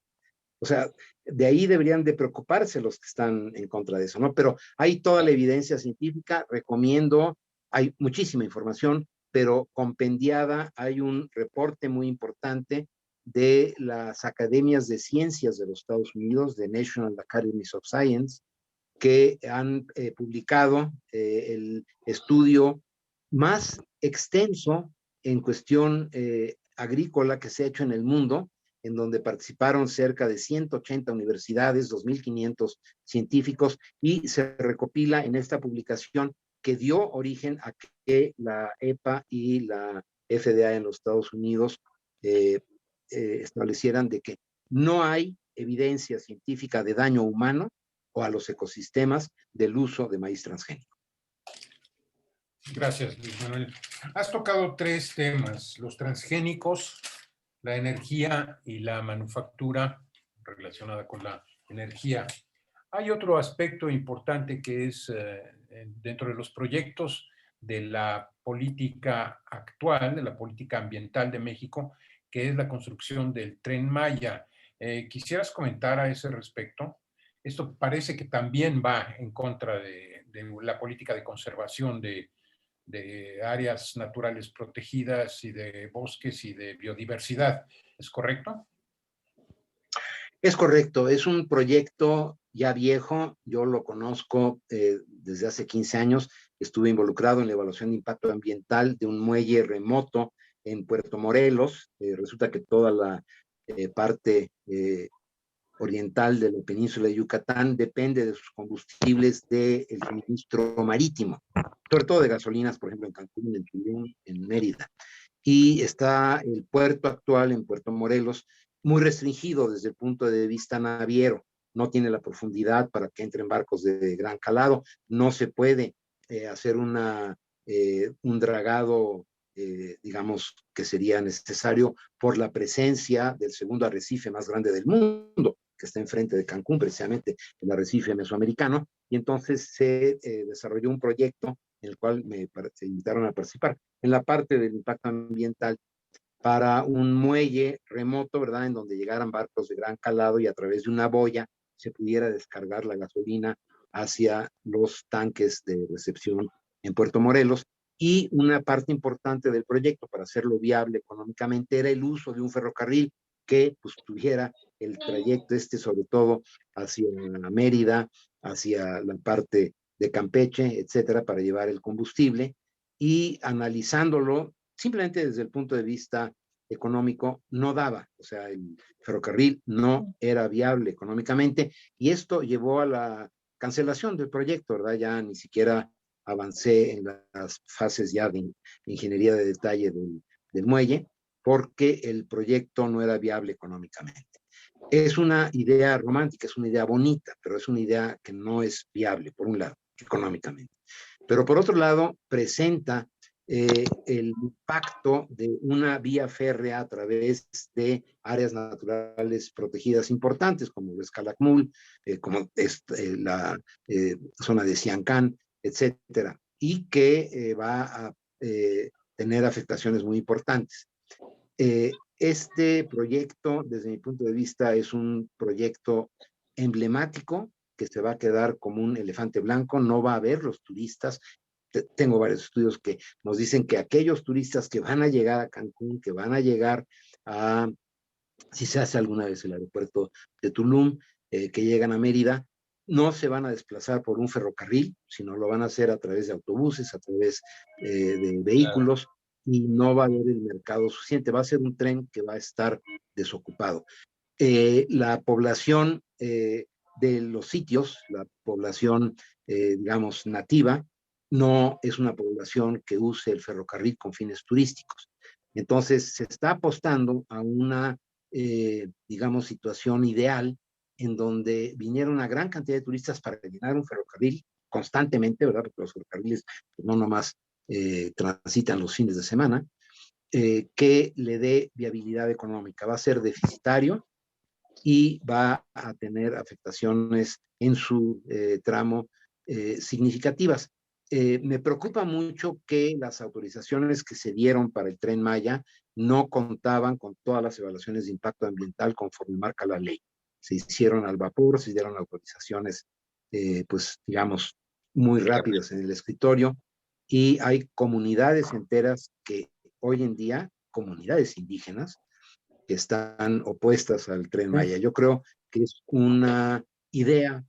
O sea, de ahí deberían de preocuparse los que están en contra de eso, ¿no? Pero hay toda la evidencia científica, recomiendo, hay muchísima información, pero compendiada, hay un reporte muy importante de las academias de ciencias de los Estados Unidos, de National Academies of Science, que han publicado el estudio más extenso en cuestión agrícola que se ha hecho en el mundo, en donde participaron cerca de 180 universidades, 2.500 científicos, y se recopila en esta publicación que dio origen a que la EPA y la FDA en los Estados Unidos establecieran de que no hay evidencia científica de daño humano o a los ecosistemas del uso de maíz transgénico. Gracias, Luis Manuel. Has tocado 3 temas, los transgénicos, la energía y la manufactura relacionada con la energía. Hay otro aspecto importante que es dentro de los proyectos de la política actual, de la política ambiental de México, que es la construcción del Tren Maya. ¿Quisieras comentar a ese respecto? Esto parece que también va en contra de la política de conservación de áreas naturales protegidas y de bosques y de biodiversidad. ¿Es correcto? Es correcto, es un proyecto ya viejo, yo lo conozco desde hace 15 años, estuve involucrado en la evaluación de impacto ambiental de un muelle remoto en Puerto Morelos. Resulta que toda la parte oriental de la península de Yucatán depende de sus combustibles del suministro marítimo, sobre todo de gasolinas, por ejemplo, en Cancún, en Tulum, en Mérida. Y está el puerto actual en Puerto Morelos muy restringido desde el punto de vista naviero. No tiene la profundidad para que entren barcos de gran calado. No se puede hacer un dragado, digamos, que sería necesario por la presencia del segundo arrecife más grande del mundo, que está enfrente de Cancún, precisamente el arrecife mesoamericano. Y entonces se desarrolló un proyecto en el cual se invitaron a participar en la parte del impacto ambiental para un muelle remoto, ¿verdad? En donde llegaran barcos de gran calado y a través de una boya se pudiera descargar la gasolina hacia los tanques de recepción en Puerto Morelos. Y una parte importante del proyecto para hacerlo viable económicamente era el uso de un ferrocarril que pues tuviera el trayecto sobre todo hacia Mérida, hacia la parte de Campeche, etcétera, para llevar el combustible. Y analizándolo simplemente desde el punto de vista económico no daba, o sea, el ferrocarril no era viable económicamente y esto llevó a la cancelación del proyecto, ¿verdad? Ya ni siquiera avancé en las fases ya de ingeniería de detalle del muelle porque el proyecto no era viable económicamente. Es una idea romántica, es una idea bonita, pero es una idea que no es viable, por un lado, económicamente. Pero por otro lado, presenta el impacto de una vía férrea a través de áreas naturales protegidas importantes, como el Calakmul, como la zona de Siancán, etcétera, y que va a tener afectaciones muy importantes. Este proyecto, desde mi punto de vista, es un proyecto emblemático que se va a quedar como un elefante blanco, no va a haber los turistas. Tengo varios estudios que nos dicen que aquellos turistas que van a llegar a Cancún, que van a llegar a, si se hace alguna vez el aeropuerto de Tulum, que llegan a Mérida, no se van a desplazar por un ferrocarril, sino lo van a hacer a través de autobuses, a través de vehículos, y no va a haber el mercado suficiente. Va a ser un tren que va a estar desocupado. La población de los sitios, la población, digamos, nativa, no es una población que use el ferrocarril con fines turísticos. Entonces, se está apostando a una, digamos, situación ideal en donde viniera una gran cantidad de turistas para llenar un ferrocarril constantemente, ¿verdad? Porque los ferrocarriles pues, no nomás transitan los fines de semana, que le dé viabilidad económica. Va a ser deficitario y va a tener afectaciones en su tramo significativas. Me preocupa mucho que las autorizaciones que se dieron para el Tren Maya no contaban con todas las evaluaciones de impacto ambiental conforme marca la ley. Se hicieron al vapor, se dieron autorizaciones, pues digamos, muy rápidas en el escritorio, y hay comunidades enteras que hoy en día, comunidades indígenas, que están opuestas al Tren Maya. Yo creo que es una idea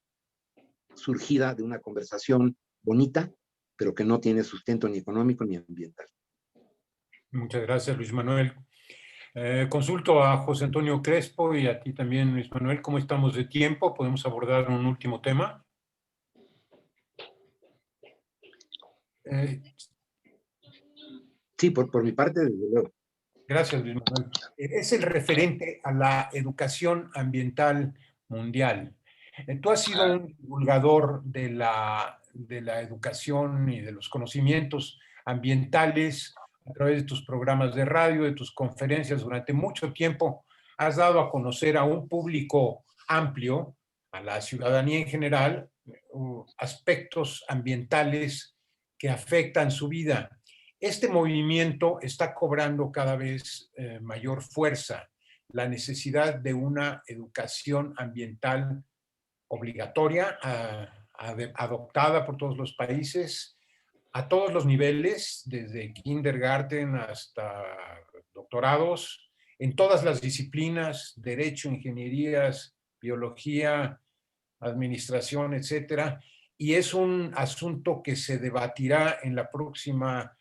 surgida de una conversación bonita, pero que no tiene sustento ni económico ni ambiental. Muchas gracias, Luis Manuel. Consulto a José Antonio Crespo y a ti también, Luis Manuel. ¿Cómo estamos de tiempo? ¿Podemos abordar un último tema? Sí, por mi parte, desde luego. Gracias, Luis Manuel. Es el referente a la educación ambiental mundial. Tú has sido un divulgador de la educación y de los conocimientos ambientales a través de tus programas de radio, de tus conferencias durante mucho tiempo. Has dado a conocer a un público amplio, a la ciudadanía en general, aspectos ambientales que afectan su vida. Este movimiento está cobrando cada vez mayor fuerza, la necesidad de una educación ambiental obligatoria, adoptada por todos los países, a todos los niveles, desde kindergarten hasta doctorados, en todas las disciplinas, derecho, ingenierías, biología, administración, etcétera. Y es un asunto que se debatirá en la próxima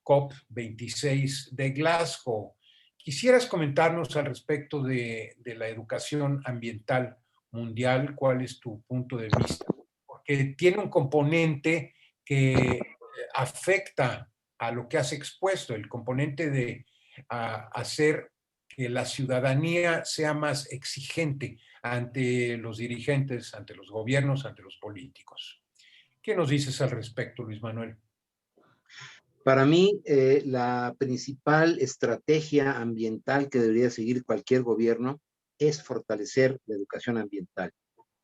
COP26 de Glasgow. ¿Quisieras comentarnos al respecto de la educación ambiental mundial? ¿Cuál es tu punto de vista? Porque tiene un componente que afecta a lo que has expuesto, el componente de hacer que la ciudadanía sea más exigente ante los dirigentes, ante los gobiernos, ante los políticos. ¿Qué nos dices al respecto, Luis Manuel? Para mí, la principal estrategia ambiental que debería seguir cualquier gobierno es fortalecer la educación ambiental.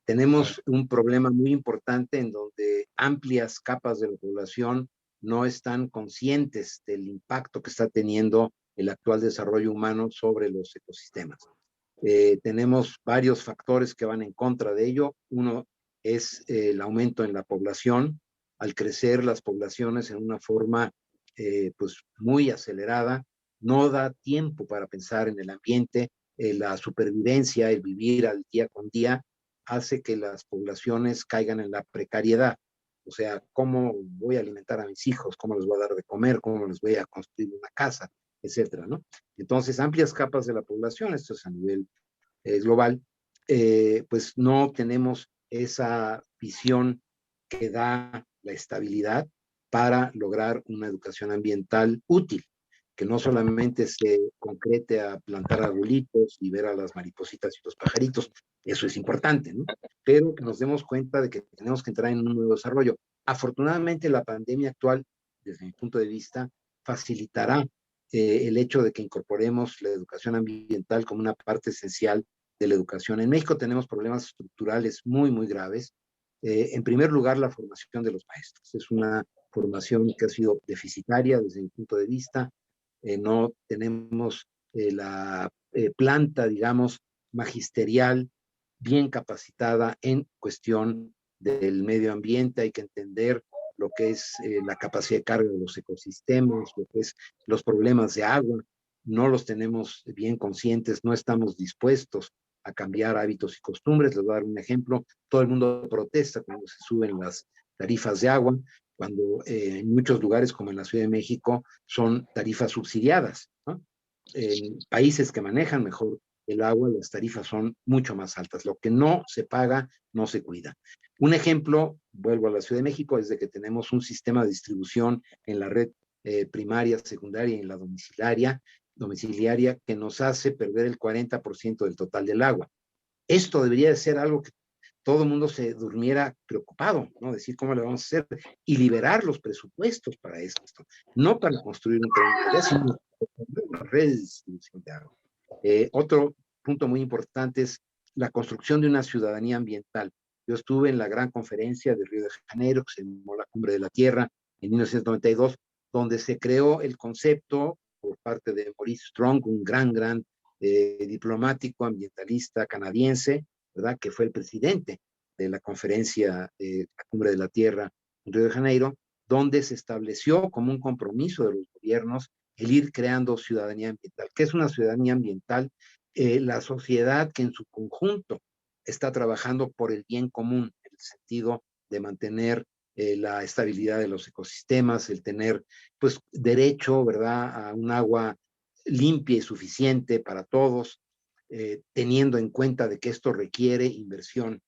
Tenemos un problema muy importante en donde amplias capas de la población no están conscientes del impacto que está teniendo el actual desarrollo humano sobre los ecosistemas. Tenemos varios factores que van en contra de ello. Uno es el aumento en la población. Al crecer las poblaciones en una forma pues muy acelerada, no da tiempo para pensar en el ambiente, la supervivencia, el vivir al día con día, hace que las poblaciones caigan en la precariedad. O sea, ¿cómo voy a alimentar a mis hijos? ¿Cómo les voy a dar de comer? ¿Cómo les voy a construir una casa? Etcétera, ¿no? Entonces, amplias capas de la población, esto es a nivel global, pues no tenemos esa visión que da la estabilidad para lograr una educación ambiental útil, que no solamente se concrete a plantar arbolitos y ver a las maripositas y los pajaritos, eso es importante, ¿no? Pero que nos demos cuenta de que tenemos que entrar en un nuevo desarrollo. Afortunadamente, la pandemia actual, desde mi punto de vista, facilitará el hecho de que incorporemos la educación ambiental como una parte esencial de la educación. En México tenemos problemas estructurales muy, muy graves. En primer lugar, la formación de los maestros. Es una formación que ha sido deficitaria desde mi punto de vista. No tenemos la planta, digamos, magisterial bien capacitada en cuestión del medio ambiente. Hay que entender lo que es la capacidad de carga de los ecosistemas, lo que es los problemas de agua. No los tenemos bien conscientes, no estamos dispuestos a cambiar hábitos y costumbres. Les voy a dar un ejemplo. Todo el mundo protesta cuando se suben las tarifas de agua, cuando en muchos lugares, como en la Ciudad de México, son tarifas subsidiadas, ¿no? En países que manejan mejor el agua, las tarifas son mucho más altas. Lo que no se paga, no se cuida. Un ejemplo, vuelvo a la Ciudad de México, es de que tenemos un sistema de distribución en la red primaria, secundaria y en la domiciliaria que nos hace perder el 40% del total del agua. Esto debería de ser algo que todo el mundo se durmiera preocupado, ¿no? Decir cómo le vamos a hacer y liberar los presupuestos para esto, no para construir un tren de alta, sino para construir una red de distribución de agua. Otro punto muy importante es la construcción de una ciudadanía ambiental. Yo estuve en la gran conferencia de Río de Janeiro, que se llamó la Cumbre de la Tierra, en 1992, donde se creó el concepto por parte de Maurice Strong, un gran diplomático ambientalista canadiense, ¿verdad? Que fue el presidente de la conferencia de la Cumbre de la Tierra en Río de Janeiro, donde se estableció como un compromiso de los gobiernos el ir creando ciudadanía ambiental. ¿Qué es una ciudadanía ambiental? La sociedad que en su conjunto está trabajando por el bien común, en el sentido de mantener la estabilidad de los ecosistemas, el tener pues derecho, ¿verdad?, a un agua limpia y suficiente para todos, teniendo en cuenta de que esto requiere inversión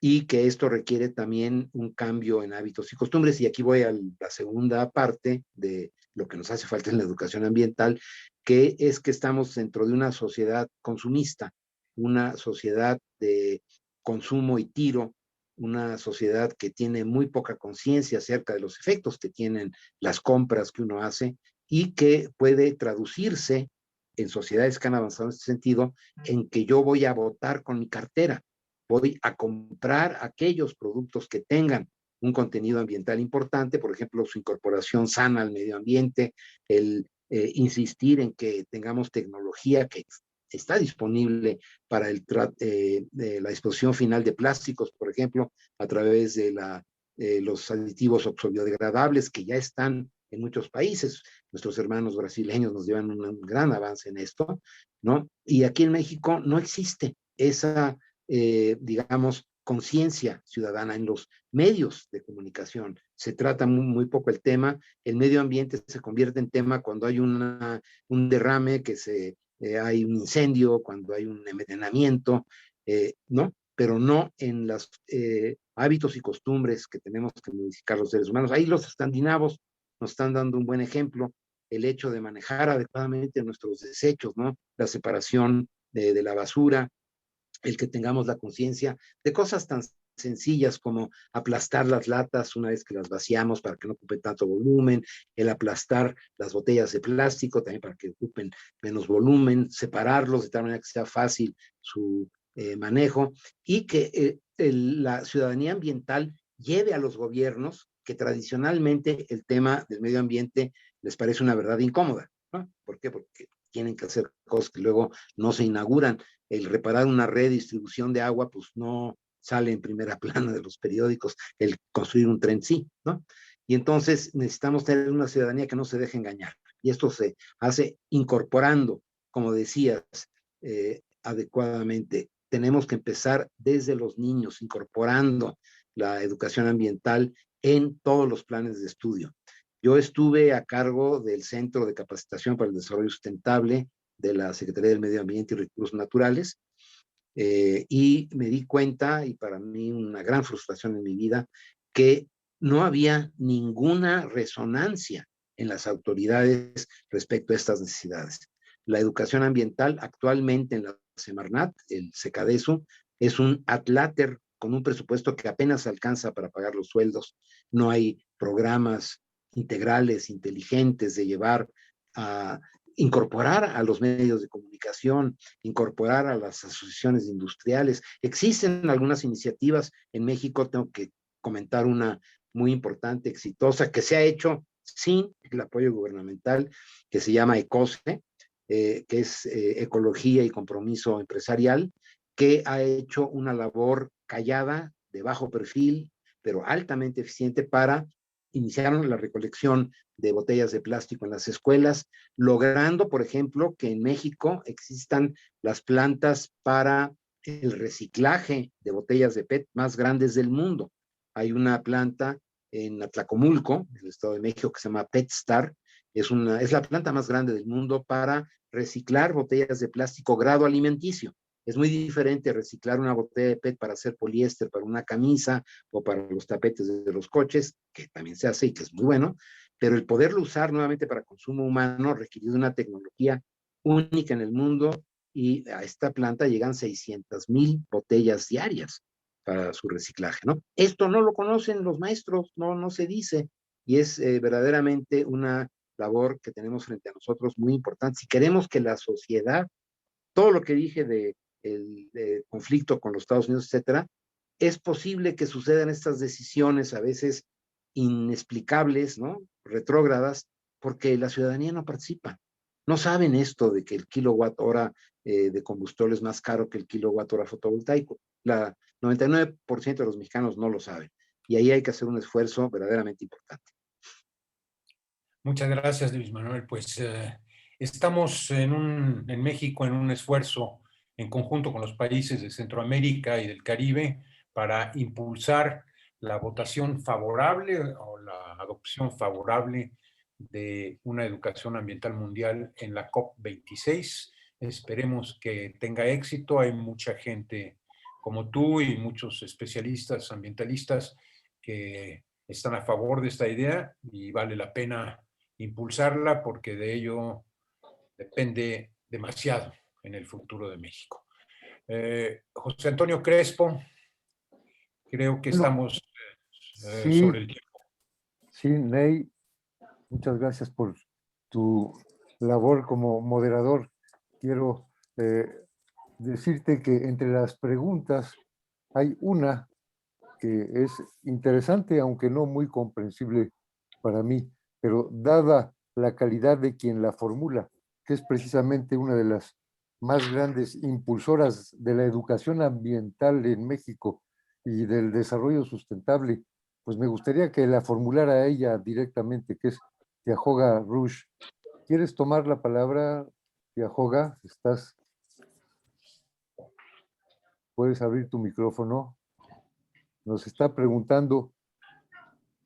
y que esto requiere también un cambio en hábitos y costumbres. Y aquí voy a la segunda parte de lo que nos hace falta en la educación ambiental, que es que estamos dentro de una sociedad consumista, una sociedad de consumo y tiro, una sociedad que tiene muy poca conciencia acerca de los efectos que tienen las compras que uno hace y que puede traducirse en sociedades que han avanzado en este sentido, en que yo voy a votar con mi cartera, voy a comprar aquellos productos que tengan un contenido ambiental importante, por ejemplo, su incorporación sana al medio ambiente, el insistir en que tengamos tecnología que está disponible para la disposición final de plásticos, por ejemplo, a través de los aditivos oxobiodegadables que ya están en muchos países. Nuestros hermanos brasileños nos llevan un gran avance en esto, ¿no? Y aquí en México no existe esa digamos, conciencia ciudadana en los medios de comunicación. Se trata muy poco el tema. El medio ambiente se convierte en tema cuando hay un derrame, hay un incendio, cuando hay un envenenamiento, ¿no? Pero no en los hábitos y costumbres que tenemos que modificar los seres humanos. Ahí los escandinavos nos están dando un buen ejemplo, el hecho de manejar adecuadamente nuestros desechos, ¿no? La separación de la basura, el que tengamos la conciencia de cosas tan sencillas como aplastar las latas una vez que las vaciamos para que no ocupen tanto volumen, el aplastar las botellas de plástico también para que ocupen menos volumen, separarlos de tal manera que sea fácil su manejo y que la ciudadanía ambiental lleve a los gobiernos que tradicionalmente el tema del medio ambiente les parece una verdad incómoda, ¿no? ¿Por qué? Porque tienen que hacer cosas que luego no se inauguran. El reparar una red de distribución de agua, pues no sale en primera plana de los periódicos, el construir un tren sí, ¿no? Y entonces necesitamos tener una ciudadanía que no se deje engañar. Y esto se hace incorporando, como decías, adecuadamente. Tenemos que empezar desde los niños, incorporando la educación ambiental en todos los planes de estudio. Yo estuve a cargo del Centro de Capacitación para el Desarrollo Sustentable de la Secretaría del Medio Ambiente y Recursos Naturales, y me di cuenta, y para mí una gran frustración en mi vida, que no había ninguna resonancia en las autoridades respecto a estas necesidades. La educación ambiental actualmente en la Semarnat, el SECADESU, es un atláter con un presupuesto que apenas alcanza para pagar los sueldos. No hay programas integrales, inteligentes de llevar a incorporar a los medios de comunicación, incorporar a las asociaciones industriales. Existen algunas iniciativas en México, tengo que comentar una muy importante, exitosa, que se ha hecho sin el apoyo gubernamental, que se llama ECOSE, que es Ecología y Compromiso Empresarial, que ha hecho una labor callada, de bajo perfil, pero altamente eficiente para iniciar la recolección de botellas de plástico en las escuelas, logrando, por ejemplo, que en México existan las plantas para el reciclaje de botellas de PET más grandes del mundo. Hay una planta en Atlacomulco, en el Estado de México, que se llama PetStar. Es la planta más grande del mundo para reciclar botellas de plástico grado alimenticio. Es muy diferente reciclar una botella de PET para hacer poliéster para una camisa o para los tapetes de los coches, que también se hace y que es muy bueno, pero el poderlo usar nuevamente para consumo humano requiere una tecnología única en el mundo y a esta planta llegan 600,000 botellas diarias para su reciclaje, ¿no? Esto no lo conocen los maestros, no se dice, y es verdaderamente una labor que tenemos frente a nosotros muy importante. Si queremos que la sociedad, todo lo que dije de conflicto con los Estados Unidos, etcétera, es posible que sucedan estas decisiones a veces inexplicables, ¿no? Retrógradas, porque la ciudadanía no participa. No saben esto de que el kilowatt hora de combustible es más caro que el kilowatt hora fotovoltaico. La 99% de los mexicanos no lo saben. Y ahí hay que hacer un esfuerzo verdaderamente importante. Muchas gracias, Luis Manuel. Pues estamos en México en un esfuerzo en conjunto con los países de Centroamérica y del Caribe para impulsar la votación favorable o la adopción favorable de una educación ambiental mundial en la COP26. Esperemos que tenga éxito. Hay mucha gente como tú y muchos especialistas ambientalistas que están a favor de esta idea y vale la pena impulsarla porque de ello depende demasiado en el futuro de México. José Antonio Crespo, creo que estamos sí, sobre el tiempo. Sí, Ney, muchas gracias por tu labor como moderador. Quiero decirte que entre las preguntas hay una que es interesante, aunque no muy comprensible para mí, pero dada la calidad de quien la formula, que es precisamente una de las más grandes impulsoras de la educación ambiental en México y del desarrollo sustentable, pues me gustaría que la formulara ella directamente, que es Tiajoga Rush. ¿Quieres tomar la palabra, Tiajoga? Puedes abrir tu micrófono. Nos está preguntando,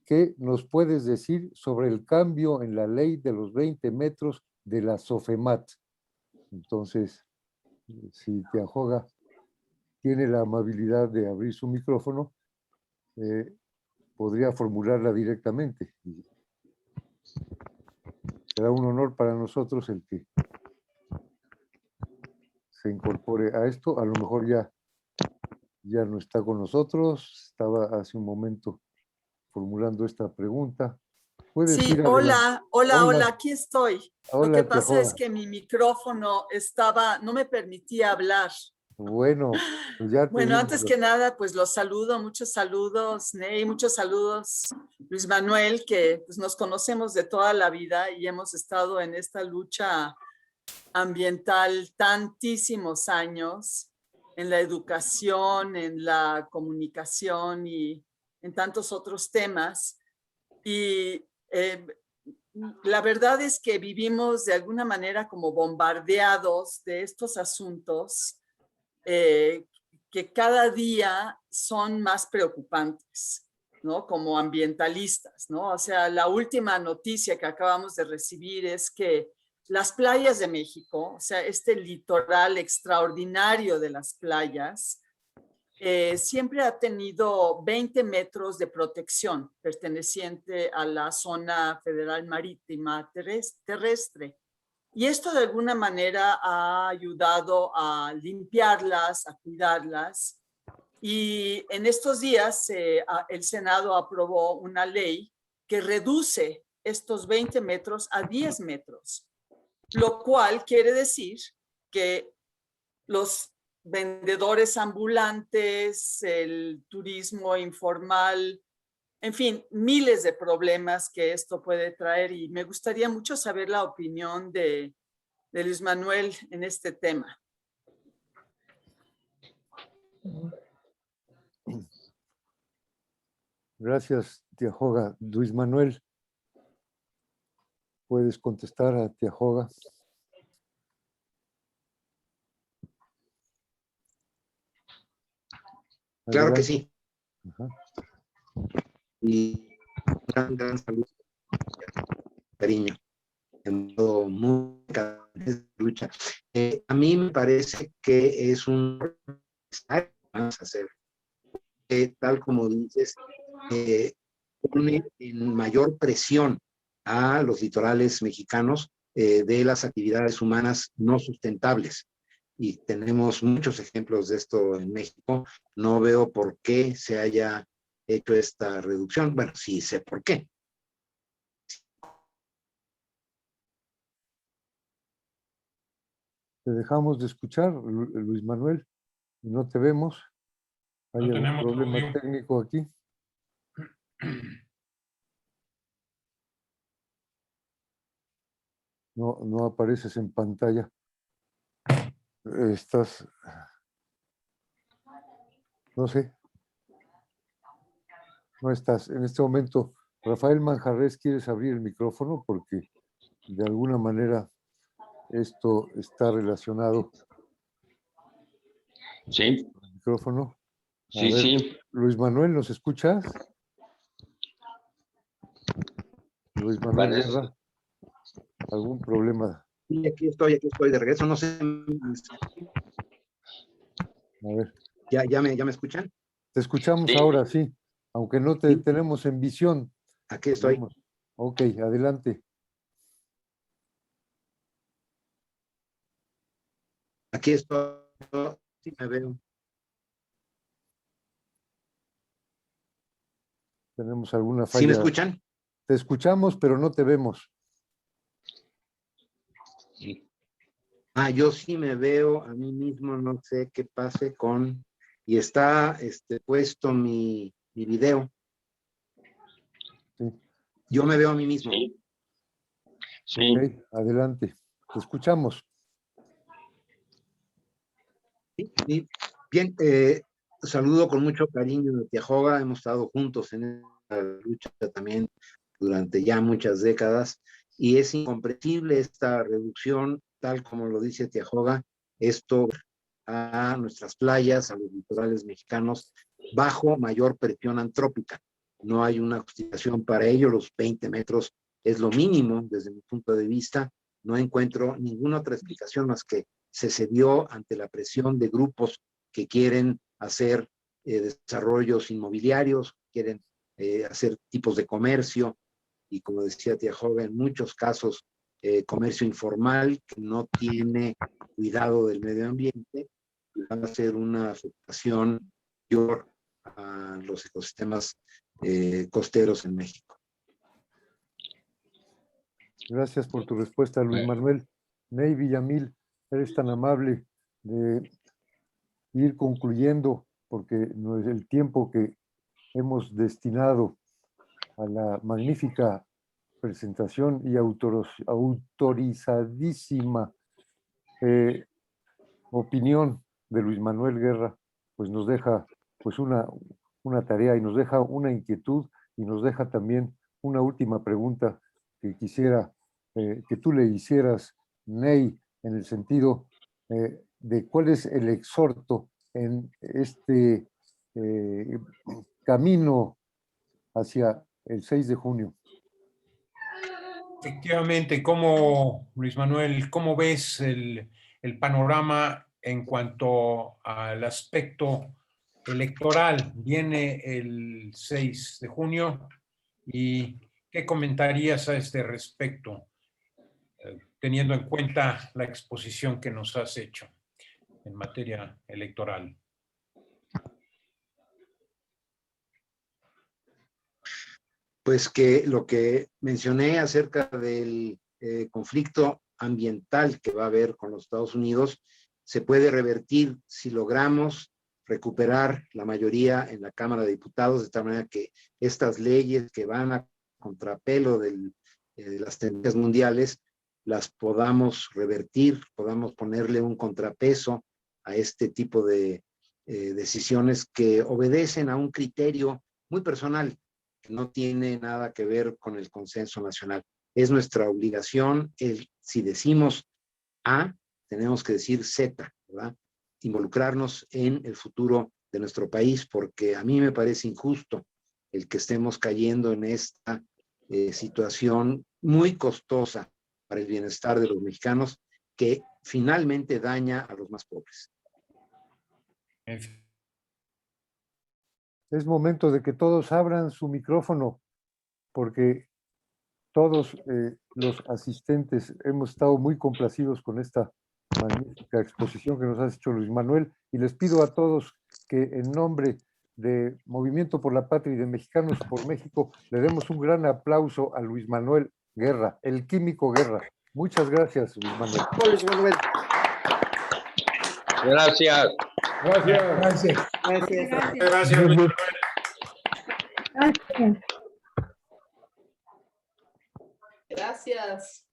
¿qué nos puedes decir sobre el cambio en la ley de los 20 metros de la SOFEMAT? Entonces, si Tiajoga tiene la amabilidad de abrir su micrófono, podría formularla directamente. Será un honor para nosotros el que se incorpore a esto. A lo mejor ya no está con nosotros. Estaba hace un momento formulando esta pregunta. Sí, hola, aquí estoy. Hola, lo que pasa Tiajoga. es que mi micrófono no me permitía hablar. Bueno, pues ya bueno, antes que nada, pues los saludo, muchos saludos, Ney, muchos saludos, Luis Manuel, que pues, nos conocemos de toda la vida y hemos estado en esta lucha ambiental tantísimos años, en la educación, en la comunicación y en tantos otros temas. Y la verdad es que vivimos de alguna manera como bombardeados de estos asuntos que cada día son más preocupantes, ¿no? Como ambientalistas, ¿no? O sea, la última noticia que acabamos de recibir es que las playas de México, o sea, este litoral extraordinario de las playas, siempre ha tenido 20 metros de protección perteneciente a la zona federal marítima terrestre. Y esto de alguna manera ha ayudado a limpiarlas, a cuidarlas. Y en estos días el Senado aprobó una ley que reduce estos 20 metros a 10 metros, lo cual quiere decir que los vendedores ambulantes, el turismo informal, en fin, miles de problemas que esto puede traer y me gustaría mucho saber la opinión de Luis Manuel en este tema. Gracias, Tiajoga. Luis Manuel, ¿puedes contestar a Tiajoga? Claro que sí. Ajá. Y gran salud, cariño, en todo mucha lucha. A mí me parece que es un vamos a hacer, tal como dices, pone en mayor presión a los litorales mexicanos de las actividades humanas no sustentables. y tenemos muchos ejemplos de esto en México. No veo por qué se haya hecho esta reducción. Bueno, sí sé por qué. Te dejamos de escuchar, Luis Manuel, y no te vemos. ¿Hay No algún tenemos problema audio. técnico aquí? No apareces en pantalla. Estás, no sé, no estás. En este momento, Rafael Manjarres, ¿quieres abrir el micrófono? Porque de alguna manera esto está relacionado Sí, con el micrófono. A sí, ver, sí. Luis Manuel, ¿nos escuchas? Luis Manuel Parece. Guerra, ¿algún problema? Sí, aquí estoy de regreso. No sé, A ver, ¿ya me escuchan? te escuchamos Sí. ahora, sí, aunque no te Sí. tenemos en visión. Aquí estoy. Vamos. Ok, adelante. Aquí estoy. Sí, me veo. Tenemos alguna ¿Sí me falla. escuchan? Te escuchamos, pero no te vemos. Yo sí me veo a mí mismo, no sé qué pase con... Y está puesto mi video. Sí. Yo me veo a mí mismo. Sí. Sí. Ok, adelante. Te escuchamos. Sí. Bien, saludo con mucho cariño a Tiajoga. Hemos estado juntos en esta lucha también durante ya muchas décadas y es incomprensible esta reducción, tal como lo dice Tiajoga, esto a nuestras playas, a los litorales mexicanos, bajo mayor presión antrópica. No hay una justificación para ello, los 20 metros es lo mínimo desde mi punto de vista. No encuentro ninguna otra explicación más que se cedió ante la presión de grupos que quieren hacer desarrollos inmobiliarios, quieren hacer tipos de comercio y, como decía Tiajoga, en muchos casos comercio informal que no tiene cuidado del medio ambiente, va a ser una afectación mayor a los ecosistemas costeros en México. Gracias por tu respuesta, Luis Manuel. Ney Villamil, eres tan amable de ir concluyendo, porque no es el tiempo que hemos destinado a la magnífica presentación y autorizadísima opinión de Luis Manuel Guerra, pues nos deja pues una tarea y nos deja una inquietud y nos deja también una última pregunta que quisiera que tú le hicieras, Ney, en el sentido de cuál es el exhorto en este camino hacia el 6 de junio. Efectivamente, Luis Manuel, cómo ves el panorama en cuanto al aspecto electoral? Viene el 6 de junio y ¿qué comentarías a este respecto, teniendo en cuenta la exposición que nos has hecho en materia electoral? Pues que lo que mencioné acerca del conflicto ambiental que va a haber con los Estados Unidos se puede revertir si logramos recuperar la mayoría en la Cámara de Diputados, de tal manera que estas leyes que van a contrapelo de las tendencias mundiales las podamos revertir, podamos ponerle un contrapeso a este tipo de decisiones que obedecen a un criterio muy personal, que no tiene nada que ver con el consenso nacional. Es nuestra obligación, si decimos A, tenemos que decir Z, ¿verdad? Involucrarnos en el futuro de nuestro país, porque a mí me parece injusto el que estemos cayendo en esta situación muy costosa para el bienestar de los mexicanos, que finalmente daña a los más pobres. Es momento de que todos abran su micrófono, porque todos los asistentes hemos estado muy complacidos con esta magnífica exposición que nos has hecho, Luis Manuel, y les pido a todos que en nombre de Movimiento por la Patria y de Mexicanos por México le demos un gran aplauso a Luis Manuel Guerra, el químico Guerra. Muchas gracias, Luis Manuel. Luis Manuel. Gracias. Gracias. Gracias. Gracias, Luis Manuel. Gracias. Gracias.